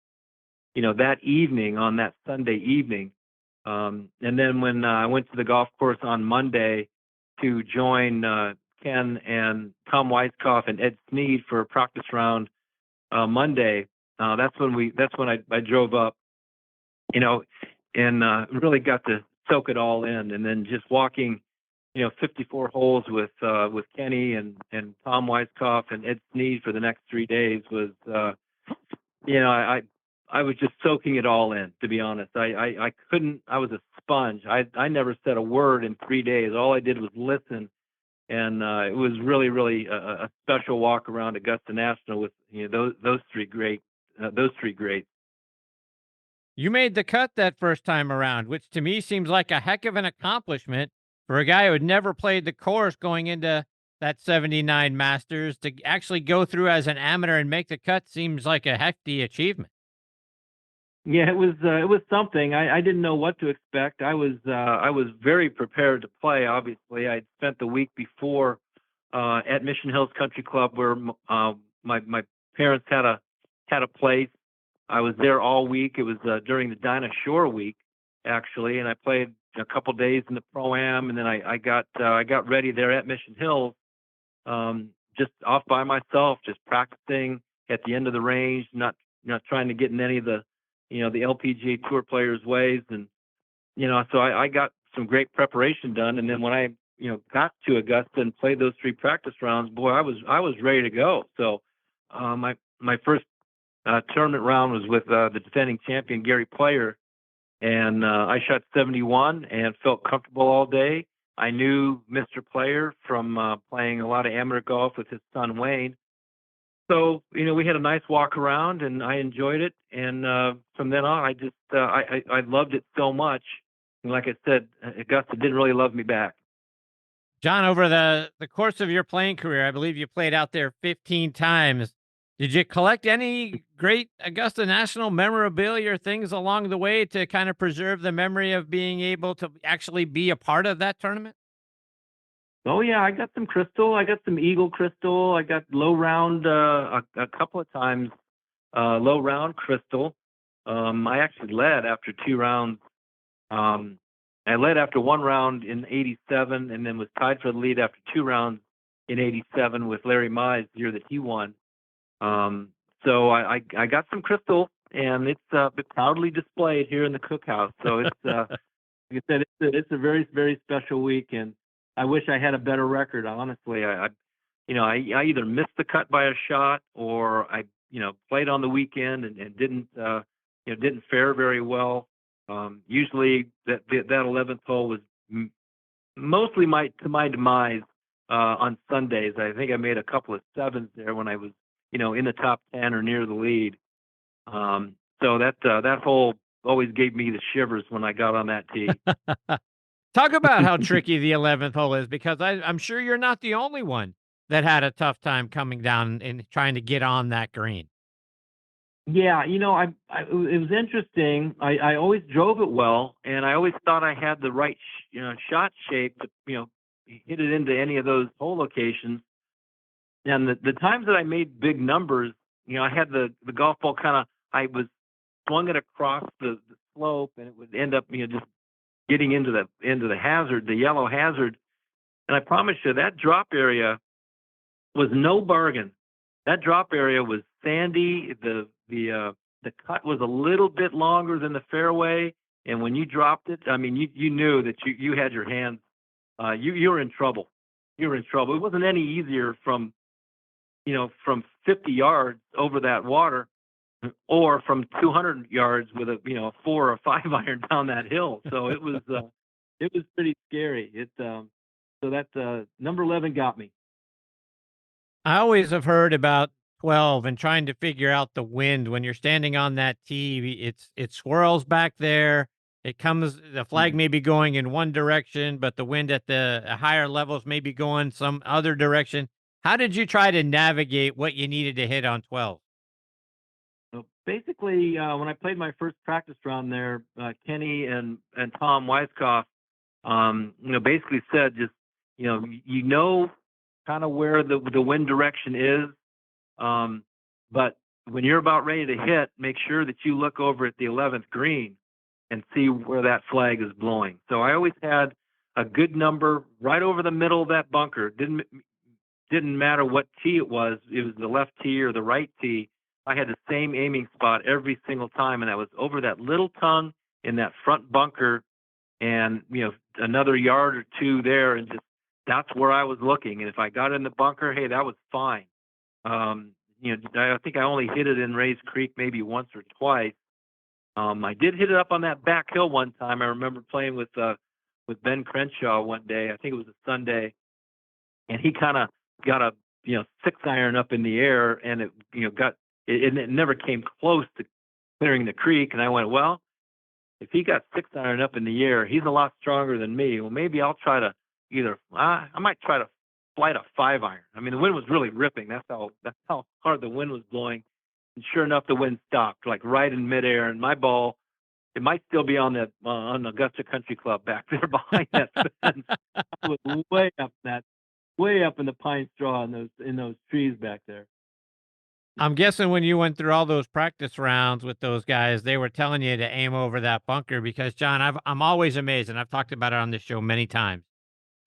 Speaker 11: that evening on that Sunday evening. And then when I went to the golf course on Monday to join Ken and Tom Weiskopf and Ed Sneed for a practice round Monday, that's when I drove up, and really got to soak it all in. And then just walking, 54 holes with Kenny and Tom Weiskopf and Ed Sneed for the next 3 days was, I was just soaking it all in, to be honest. I was a sponge. I never said a word in 3 days. All I did was listen. And it was really, really a special walk around Augusta National with those three greats.
Speaker 8: You made the cut that first time around, which to me seems like a heck of an accomplishment for a guy who had never played the course going into that 79 Masters. To actually go through as an amateur and make the cut seems like a hefty achievement.
Speaker 11: Yeah, it was something. I didn't know what to expect. I was very prepared to play. Obviously, I'd spent the week before at Mission Hills Country Club, where my parents had a place. I was there all week. It was during the Dinah Shore week, actually, and I played a couple days in the Pro-Am, and then I got ready there at Mission Hills, just off by myself, just practicing at the end of the range, not trying to get in any of the the LPGA Tour players' ways. And, so I got some great preparation done. And then when I, got to Augusta and played those 3 practice rounds, boy, I was ready to go. So my first tournament round was with the defending champion, Gary Player. And I shot 71 and felt comfortable all day. I knew Mr. Player from playing a lot of amateur golf with his son, Wayne. So, we had a nice walk around and I enjoyed it. And from then on, I loved it so much. like I said, Augusta didn't really love me back.
Speaker 8: John, over the course of your playing career, I believe you played out there 15 times. Did you collect any great Augusta National memorabilia or things along the way to kind of preserve the memory of being able to actually be a part of that tournament?
Speaker 11: Oh yeah, I got some crystal. I got some eagle crystal. I got low round a couple of times. Low round crystal. I actually led after 2 rounds. I led after 1 round in '87, and then was tied for the lead after 2 rounds in '87 with Larry Mize the year that he won. So I got some crystal, and it's been proudly displayed here in the cookhouse. So it's like I said, it's a very, very special week, and I wish I had a better record. Honestly, I either missed the cut by a shot, or I played on the weekend and didn't fare very well. Usually that 11th hole was mostly to my demise on Sundays. I think I made a couple of sevens there when I was in the top 10 or near the lead. So that hole always gave me the shivers when I got on that tee.
Speaker 8: Talk about how tricky the 11th hole is, because I'm sure you're not the only one that had a tough time coming down and trying to get on that green.
Speaker 11: Yeah, it was interesting. I always drove it well, and I always thought I had the right shot shape to hit it into any of those hole locations. And the times that I made big numbers, I had the golf ball I was swung it across the slope, and it would end up just getting into the hazard, the yellow hazard. And I promise you, that drop area was no bargain. That drop area was sandy. The cut was a little bit longer than the fairway, and when you dropped it, I mean, you knew that you had your hands. You were in trouble. You were in trouble. It wasn't any easier from 50 yards over that water, or from 200 yards with a 4 or 5 iron down that hill. So it was pretty scary. So that number 11 got me.
Speaker 8: I always have heard about 12 and trying to figure out the wind when you're standing on that tee. It swirls back there. The flag may be going in one direction, but the wind at the higher levels may be going some other direction. How did you try to navigate what you needed to hit on 12?
Speaker 11: So basically, when I played my first practice round there, Kenny and Tom Weiskopf, basically said just, kind of where the wind direction is. But when you're about ready to hit, make sure that you look over at the 11th green and see where that flag is blowing. So I always had a good number right over the middle of that bunker. Didn't matter what tee it was the left tee or the right tee. I had the same aiming spot every single time, and that was over that little tongue in that front bunker, and another yard or two there, and just that's where I was looking. And if I got in the bunker, hey, that was fine. I think I only hit it in Rays Creek maybe once or twice. I did hit it up on that back hill one time. I remember playing with Ben Crenshaw one day. I think it was a Sunday, and he kind of got a 6 iron up in the air, and it never came close to clearing the creek. And I went, well, if he got 6 iron up in the air, he's a lot stronger than me. Well, maybe I'll try to I might try to flight a 5 iron. I mean, the wind was really ripping. That's how hard the wind was blowing. And sure enough, the wind stopped, like right in midair. And my ball, it might still be on Augusta Country Club back there behind that fence. I was way up in the pine straw in those trees back there.
Speaker 8: I'm guessing when you went through all those practice rounds with those guys, they were telling you to aim over that bunker, because, John, I'm always amazed, and I've talked about it on this show many times,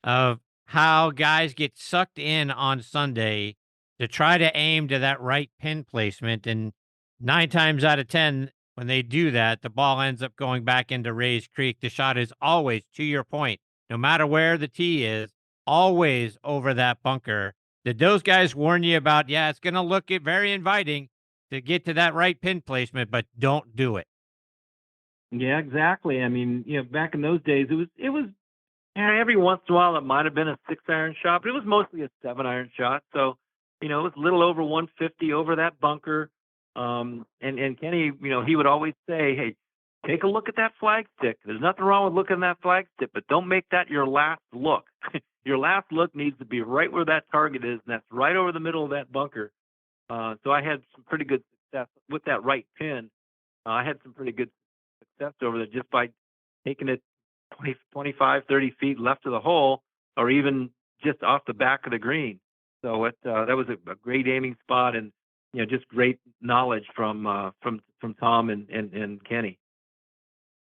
Speaker 8: of how guys get sucked in on Sunday to try to aim to that right pin placement. And 9 times out of 10, when they do that, the ball ends up going back into Rays Creek. The shot is always, to your point, no matter where the tee is, always over that bunker. Did those guys warn you about, yeah, it's going to look very inviting to get to that right pin placement, but don't do it?
Speaker 11: Yeah, exactly. I mean, back in those days, it was every once in a while it might have been a 6 iron shot, but it was mostly a 7 iron shot. So, it was a little over 150 over that bunker. And Kenny, he would always say, hey, take a look at that flag stick. There's nothing wrong with looking at that flag stick, but don't make that your last look. Your last look needs to be right where that target is, and that's right over the middle of that bunker. So I had some pretty good success with that right pin. I had some pretty good success over there just by taking it 20, 25, 30 feet left of the hole, or even just off the back of the green. So that was a great aiming spot, and just great knowledge from Tom and Kenny.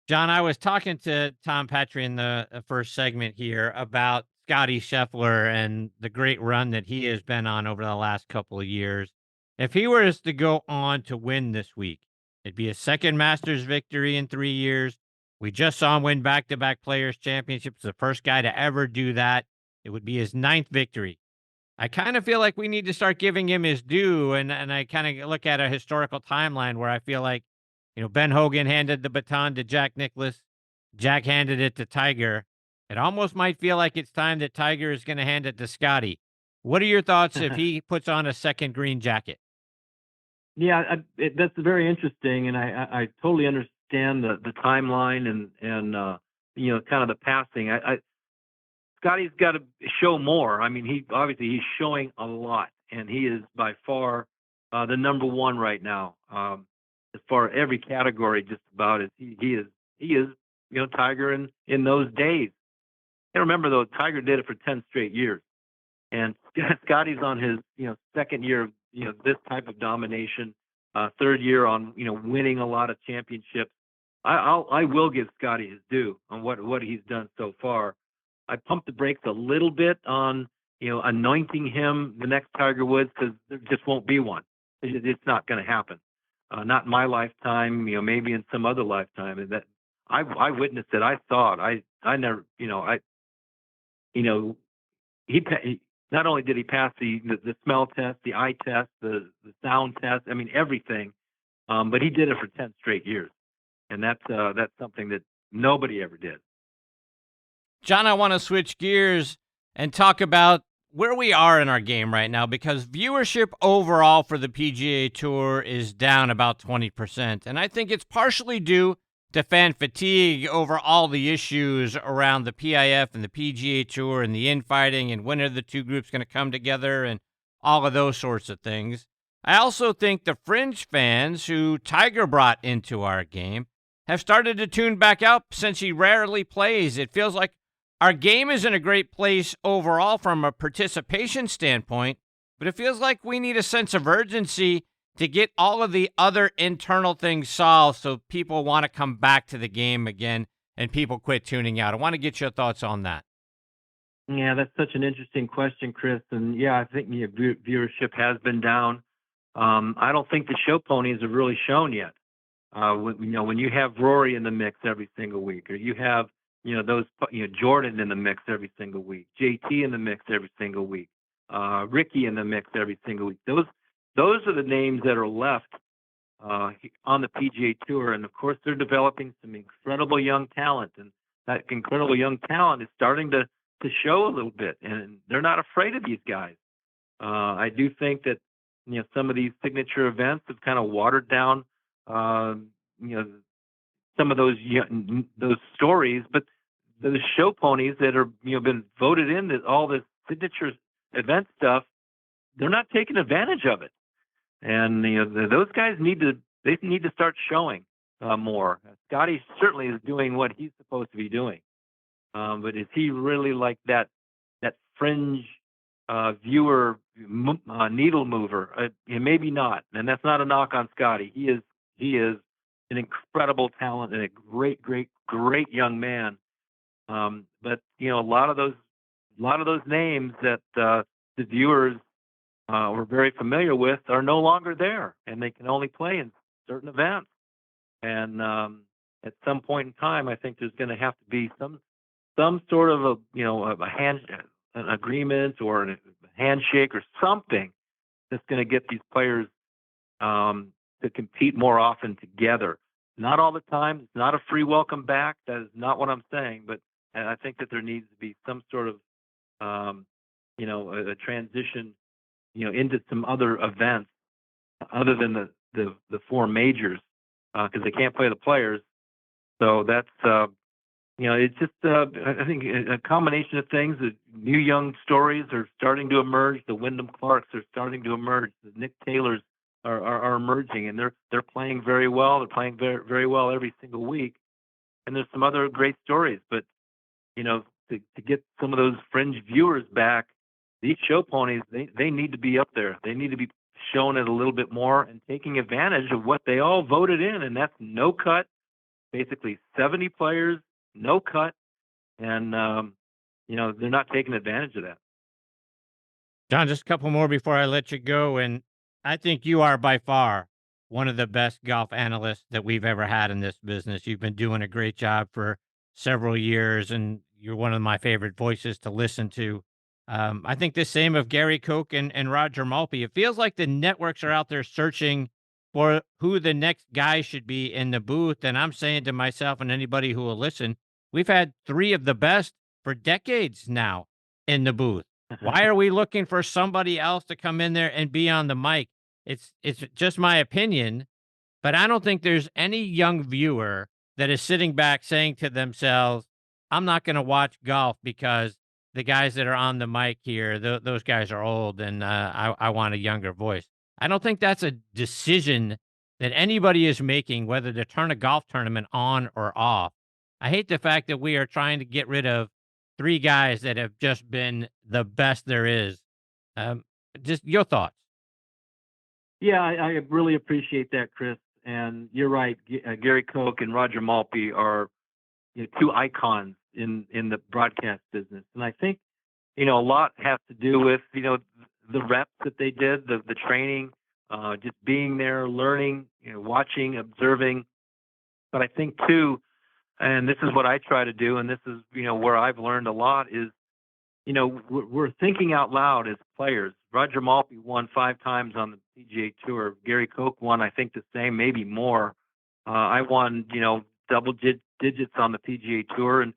Speaker 8: John, I was talking to Tom Patri in the first segment here about Scotty Scheffler and the great run that he has been on over the last couple of years. If he were to go on to win this week, it'd be his second Masters victory in 3 years. We just saw him win back-to-back Players' Championships, the first guy to ever do that. It would be his 9th victory. I kind of feel like we need to start giving him his due, and I kind of look at a historical timeline where I feel like, Ben Hogan handed the baton to Jack Nicklaus. Jack handed it to Tiger. It almost might feel like it's time that Tiger is going to hand it to Scotty. What are your thoughts if he puts on a second green jacket?
Speaker 11: Yeah, that's very interesting, and I totally understand the timeline and kind of the passing. Scotty's got to show more. I mean, he's showing a lot, and he is by far the number one right now. As far as every category, just about it. He is Tiger in those days. And remember though, Tiger did it for 10 straight years, and Scotty's on his second year of this type of domination, third year on winning a lot of championships. I will give Scotty his due on what he's done so far. I pumped the brakes a little bit on anointing him the next Tiger Woods, because there just won't be one. It's not going to happen. Not in my lifetime, maybe in some other lifetime. And that I witnessed it. I saw it. I never, he not only did he pass the smell test, the eye test, the sound test. I mean everything, but he did it for 10 straight years, and that's something that nobody ever did.
Speaker 8: John, I want to switch gears and talk about where we are in our game right now, because viewership overall for the PGA Tour is down about 20%. And I think it's partially due to fan fatigue over all the issues around the PIF and the PGA Tour and the infighting and when are the two groups going to come together and all of those sorts of things. I also think the fringe fans who Tiger brought into our game have started to tune back out since he rarely plays. It feels like our game is in a great place overall from a participation standpoint, but it feels like we need a sense of urgency to get all of the other internal things solved so people want to come back to the game again and people quit tuning out. I want to get your thoughts on that.
Speaker 11: Yeah, that's such an interesting question, Chris. And yeah, I think viewership has been down. I don't think the show ponies have really shown yet. When you have Rory in the mix every single week, or you have Jordan in the mix every single week, JT in the mix every single week, Ricky in the mix every single week. Those are the names that are left on the PGA Tour, and of course they're developing some incredible young talent, and that incredible young talent is starting to show a little bit, and they're not afraid of these guys. I do think that some of these signature events have kind of watered down some of those stories, but the show ponies that are been voted in all this signature event stuff, they're not taking advantage of it, and those guys need to start showing more. Scotty certainly is doing what he's supposed to be doing, but is he really like that fringe viewer needle mover? Maybe not, and that's not a knock on Scotty. He is an incredible talent and a great young man. But a lot of those names that the viewers were very familiar with are no longer there, and they can only play in certain events. And at some point in time, I think there's going to have to be some sort of an agreement or a handshake or something that's going to get these players to compete more often together. Not all the time. It's not a free welcome back. That is not what I'm saying. But I think that there needs to be some sort of, a transition, into some other events other than the four majors, because they can't play the players. So that's it's just I think a combination of things. The new young stories are starting to emerge. The Wyndham Clarks are starting to emerge. The Nick Taylors are emerging, and they're playing very well. They're playing very very well every single week. And there's some other great stories, but to get some of those fringe viewers back, these show ponies, they need to be up there. They need to be showing it a little bit more and taking advantage of what they all voted in, and that's no cut, basically 70 players, no cut, and they're not taking advantage of that.
Speaker 8: John, just a couple more before I let you go. And I think you are by far one of the best golf analysts that we've ever had in this business. You've been doing a great job for several years, and you're one of my favorite voices to listen to. I think the same of Gary Koch and Roger Malpe. It feels like the networks are out there searching for who the next guy should be in the booth. And I'm saying to myself and anybody who will listen, we've had three of the best for decades now in the booth. Why are we looking for somebody else to come in there and be on the mic? It's just my opinion, but I don't think there's any young viewer that is sitting back saying to themselves, I'm not going to watch golf because the guys that are on the mic here, those guys are old and I want a younger voice. I don't think that's a decision that anybody is making, whether to turn a golf tournament on or off. I hate the fact that we are trying to get rid of three guys that have just been the best there is. Um, just your thoughts.
Speaker 11: Yeah, I really appreciate that, Chris. And you're right. Gary Koch and Roger Malpe are two icons in the broadcast business. And I think, a lot has to do with, the reps that they did, the training, just being there, learning, watching, observing. But I think too, and this is what I try to do, and this is, where I've learned a lot is, we're thinking out loud as players. Roger Malpe won 5 times on the PGA Tour. Gary Koch won, I think, the same, maybe more. I won, double digits on the PGA Tour, and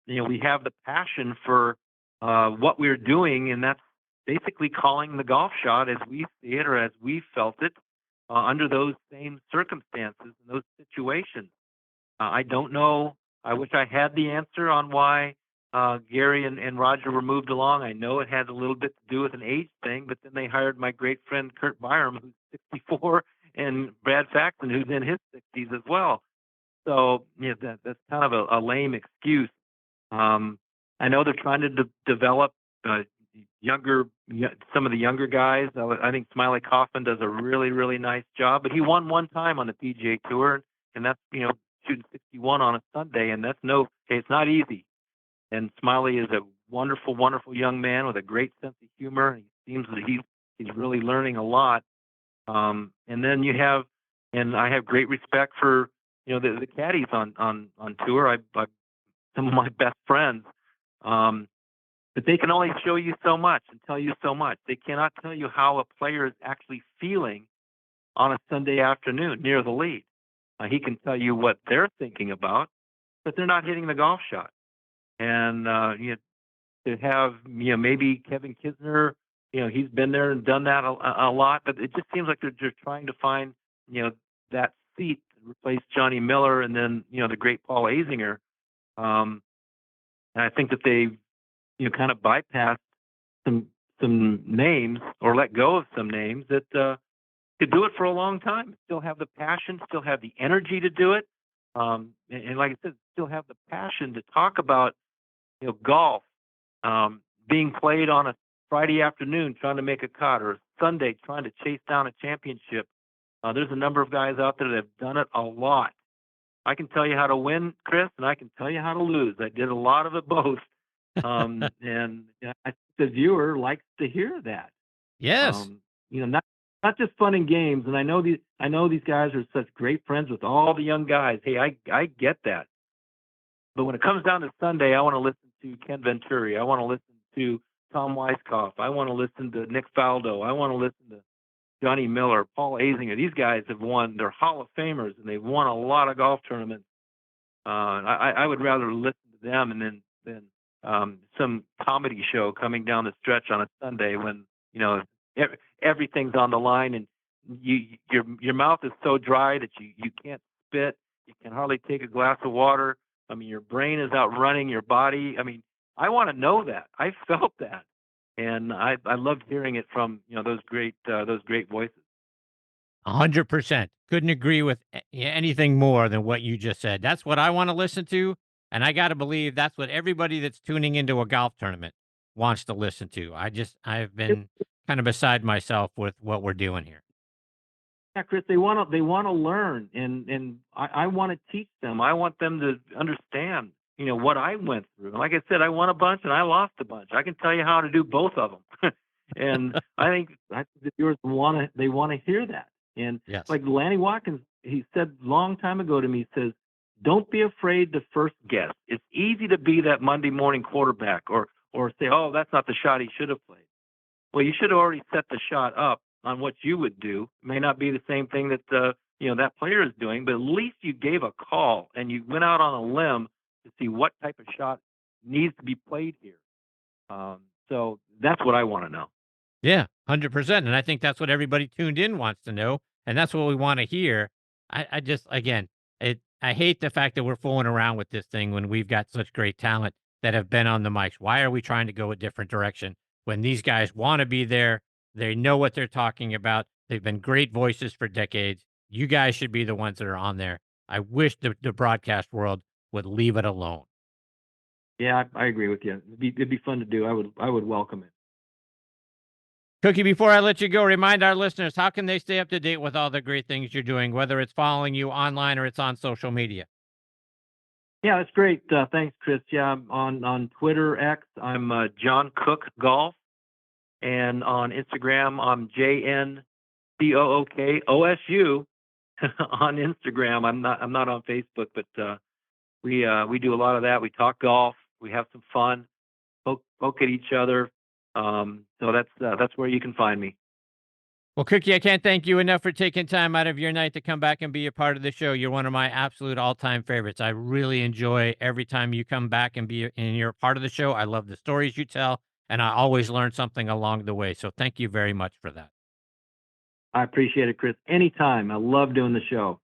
Speaker 11: we have the passion for what we're doing, and that's basically calling the golf shot as we see it or as we felt it under those same circumstances and those situations. I don't know. I wish I had the answer on why Gary and Roger were moved along. I know it had a little bit to do with an age thing, but then they hired my great friend Kurt Byram, who's 64, and Brad Faxon, who's in his 60s as well. So that's kind of a lame excuse. I know they're trying to develop some of the younger guys. I think Smiley Kaufman does a really, really nice job, but he won one time on the PGA Tour, and that's shooting 61 on a Sunday, and it's not easy. And Smiley is a wonderful, wonderful young man with a great sense of humor. He seems that he's really learning a lot. And then I have great respect for the caddies on tour. I some of my best friends, but they can only show you so much and tell you so much. They cannot tell you how a player is actually feeling on a Sunday afternoon near the lead. He can tell you what they're thinking about, but they're not hitting the golf shot. And to have maybe Kevin Kisner, he's been there and done that a lot, but it just seems like they're just trying to find that seat to replace Johnny Miller and then the great Paul Azinger. And I think that they kind of bypassed some names or let go of some names that could do it for a long time, still have the passion, still have the energy to do it. And like I said, still have the passion to talk about golf being played on a Friday afternoon trying to make a cut, or Sunday trying to chase down a championship. There's a number of guys out there that have done it a lot. I can tell you how to win, Chris, and I can tell you how to lose. I did a lot of it both. And I think the viewer likes to hear that.
Speaker 8: Yes.
Speaker 11: Not just fun and games. And I know these guys are such great friends with all the young guys. Hey, I get that. But when it comes down to Sunday, I want to listen to Ken Venturi. I want to listen to Tom Weiskopf. I want to listen to Nick Faldo. I want to listen to Johnny Miller, Paul Azinger. These guys have won. They're Hall of Famers, and they've won a lot of golf tournaments. I would rather listen to them and then some comedy show coming down the stretch on a Sunday when everything's on the line and your mouth is so dry that you can't spit You can hardly take a glass of water. I mean, your brain is outrunning your body. I mean, I want to know that. I felt that, and I loved hearing it from those great voices.
Speaker 8: 100%. Couldn't agree with anything more than what you just said. That's what I want to listen to, and I got to believe that's what everybody that's tuning into a golf tournament wants to listen to. I've been kind of beside myself with what we're doing here.
Speaker 11: Yeah, Chris, they want to learn, and I want to teach them. I want them to understand, what I went through. Like I said, I won a bunch and I lost a bunch. I can tell you how to do both of them, and I think the viewers want to hear that. And
Speaker 8: yes.
Speaker 11: Like Lanny Watkins, he said a long time ago to me, he says, "Don't be afraid to first guess. It's easy to be that Monday morning quarterback, or say, oh, that's not the shot he should have played. Well, you should have already set the shot up on what you would do. It may not be the same thing that that player is doing, but at least you gave a call and you went out on a limb to see what type of shot needs to be played here." So that's what I want to know.
Speaker 8: Yeah, 100%. And I think that's what everybody tuned in wants to know, and that's what we want to hear. I just, again, I hate the fact that we're fooling around with this thing when we've got such great talent that have been on the mics. Why are we trying to go a different direction when these guys want to be there? They know what they're talking about. They've been great voices for decades. You guys should be the ones that are on there. I wish the broadcast world would leave it alone.
Speaker 11: Yeah, I agree with you. It'd be fun to do. I would welcome it.
Speaker 8: Cookie, before I let you go, remind our listeners, how can they stay up to date with all the great things you're doing, whether it's following you online or it's on social media?
Speaker 11: Yeah, that's great. Thanks, Chris. Yeah, I'm on Twitter, X, I'm John Cook Golf. And on Instagram, I'm JNCOOKOSU on Instagram. I'm not on Facebook, but we do a lot of that. We talk golf. We have some fun. Poke at each other. So that's where you can find me.
Speaker 8: Well, Cookie, I can't thank you enough for taking time out of your night to come back and be a part of the show. You're one of my absolute all-time favorites. I really enjoy every time you come back and you're a part of the show. I love the stories you tell, and I always learn something along the way. So thank you very much for that.
Speaker 11: I appreciate it, Chris. Anytime. I love doing the show.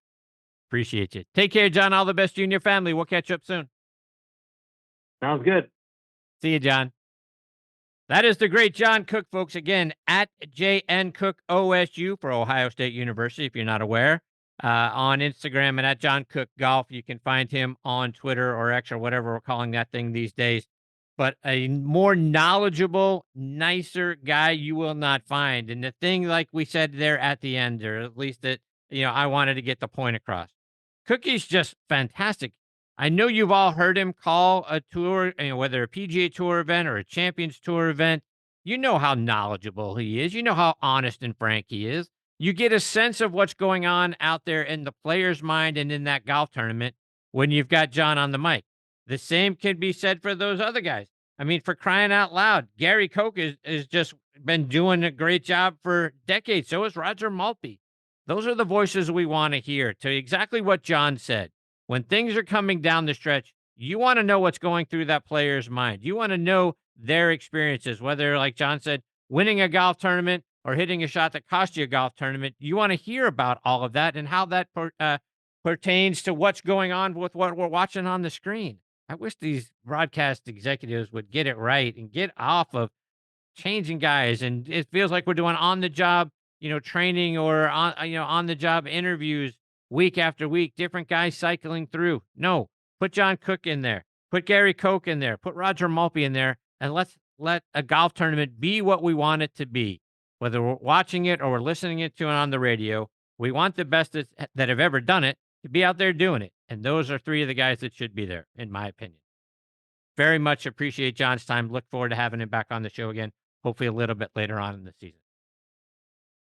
Speaker 8: Appreciate you. Take care, John. All the best to you and your family. We'll catch up soon.
Speaker 11: Sounds good.
Speaker 8: See you, John. That is the great John Cook, folks. Again, at JNCookOSU for Ohio State University, if you're not aware, on Instagram, and at John Cook Golf. You can find him on Twitter or X or whatever we're calling that thing these days. But a more knowledgeable, nicer guy you will not find. And the thing, like we said there at the end, or at least that, I wanted to get the point across. Cookie's just fantastic. I know you've all heard him call a tour, whether a PGA Tour event or a Champions Tour event. You know how knowledgeable he is. You know how honest and frank he is. You get a sense of what's going on out there in the player's mind and in that golf tournament when you've got John on the mic. The same can be said for those other guys. I mean, for crying out loud, Gary Koch has just been doing a great job for decades. So is Roger Maltby. Those are the voices we want to hear, to exactly what John said. When things are coming down the stretch, you want to know what's going through that player's mind. You want to know their experiences, whether, like John said, winning a golf tournament or hitting a shot that cost you a golf tournament. You want to hear about all of that and how that pertains to what's going on with what we're watching on the screen. I wish these broadcast executives would get it right and get off of changing guys. And it feels like we're doing on-the-job, training or on-the-job interviews week after week, different guys cycling through. No, put John Cook in there, put Gary Koch in there, put Roger Maltby in there, and let's let a golf tournament be what we want it to be. Whether we're watching it or we're listening to it on the radio, we want the best that have ever done it to be out there doing it. And those are three of the guys that should be there, in my opinion. Very much appreciate John's time. Look forward to having him back on the show again, hopefully a little bit later on in the season.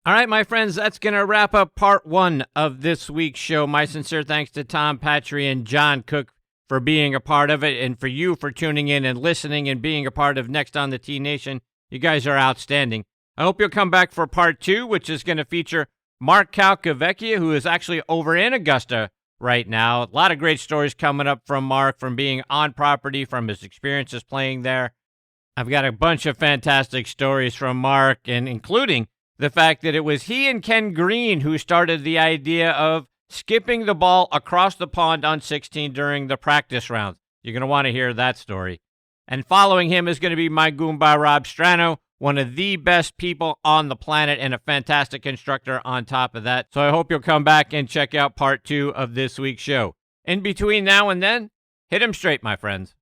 Speaker 8: All right, my friends, that's going to wrap up part one of this week's show. My sincere thanks to Tom Patri and John Cook for being a part of it, and for you for tuning in and listening and being a part of Next on the T Nation. You guys are outstanding. I hope you'll come back for part two, which is going to feature Mark Calcavecchia, who is actually over in Augusta right now. A lot of great stories coming up from Mark, from being on property, from his experiences playing there. I've got a bunch of fantastic stories from Mark, and including the fact that it was he and Ken Green who started the idea of skipping the ball across the pond on 16 during the practice rounds. You're going to want to hear that story. And following him is going to be my Goomba Rob Strano, one of the best people on the planet and a fantastic instructor on top of that. So I hope you'll come back and check out part 2 of this week's show. In between now and then, hit him straight, my friends.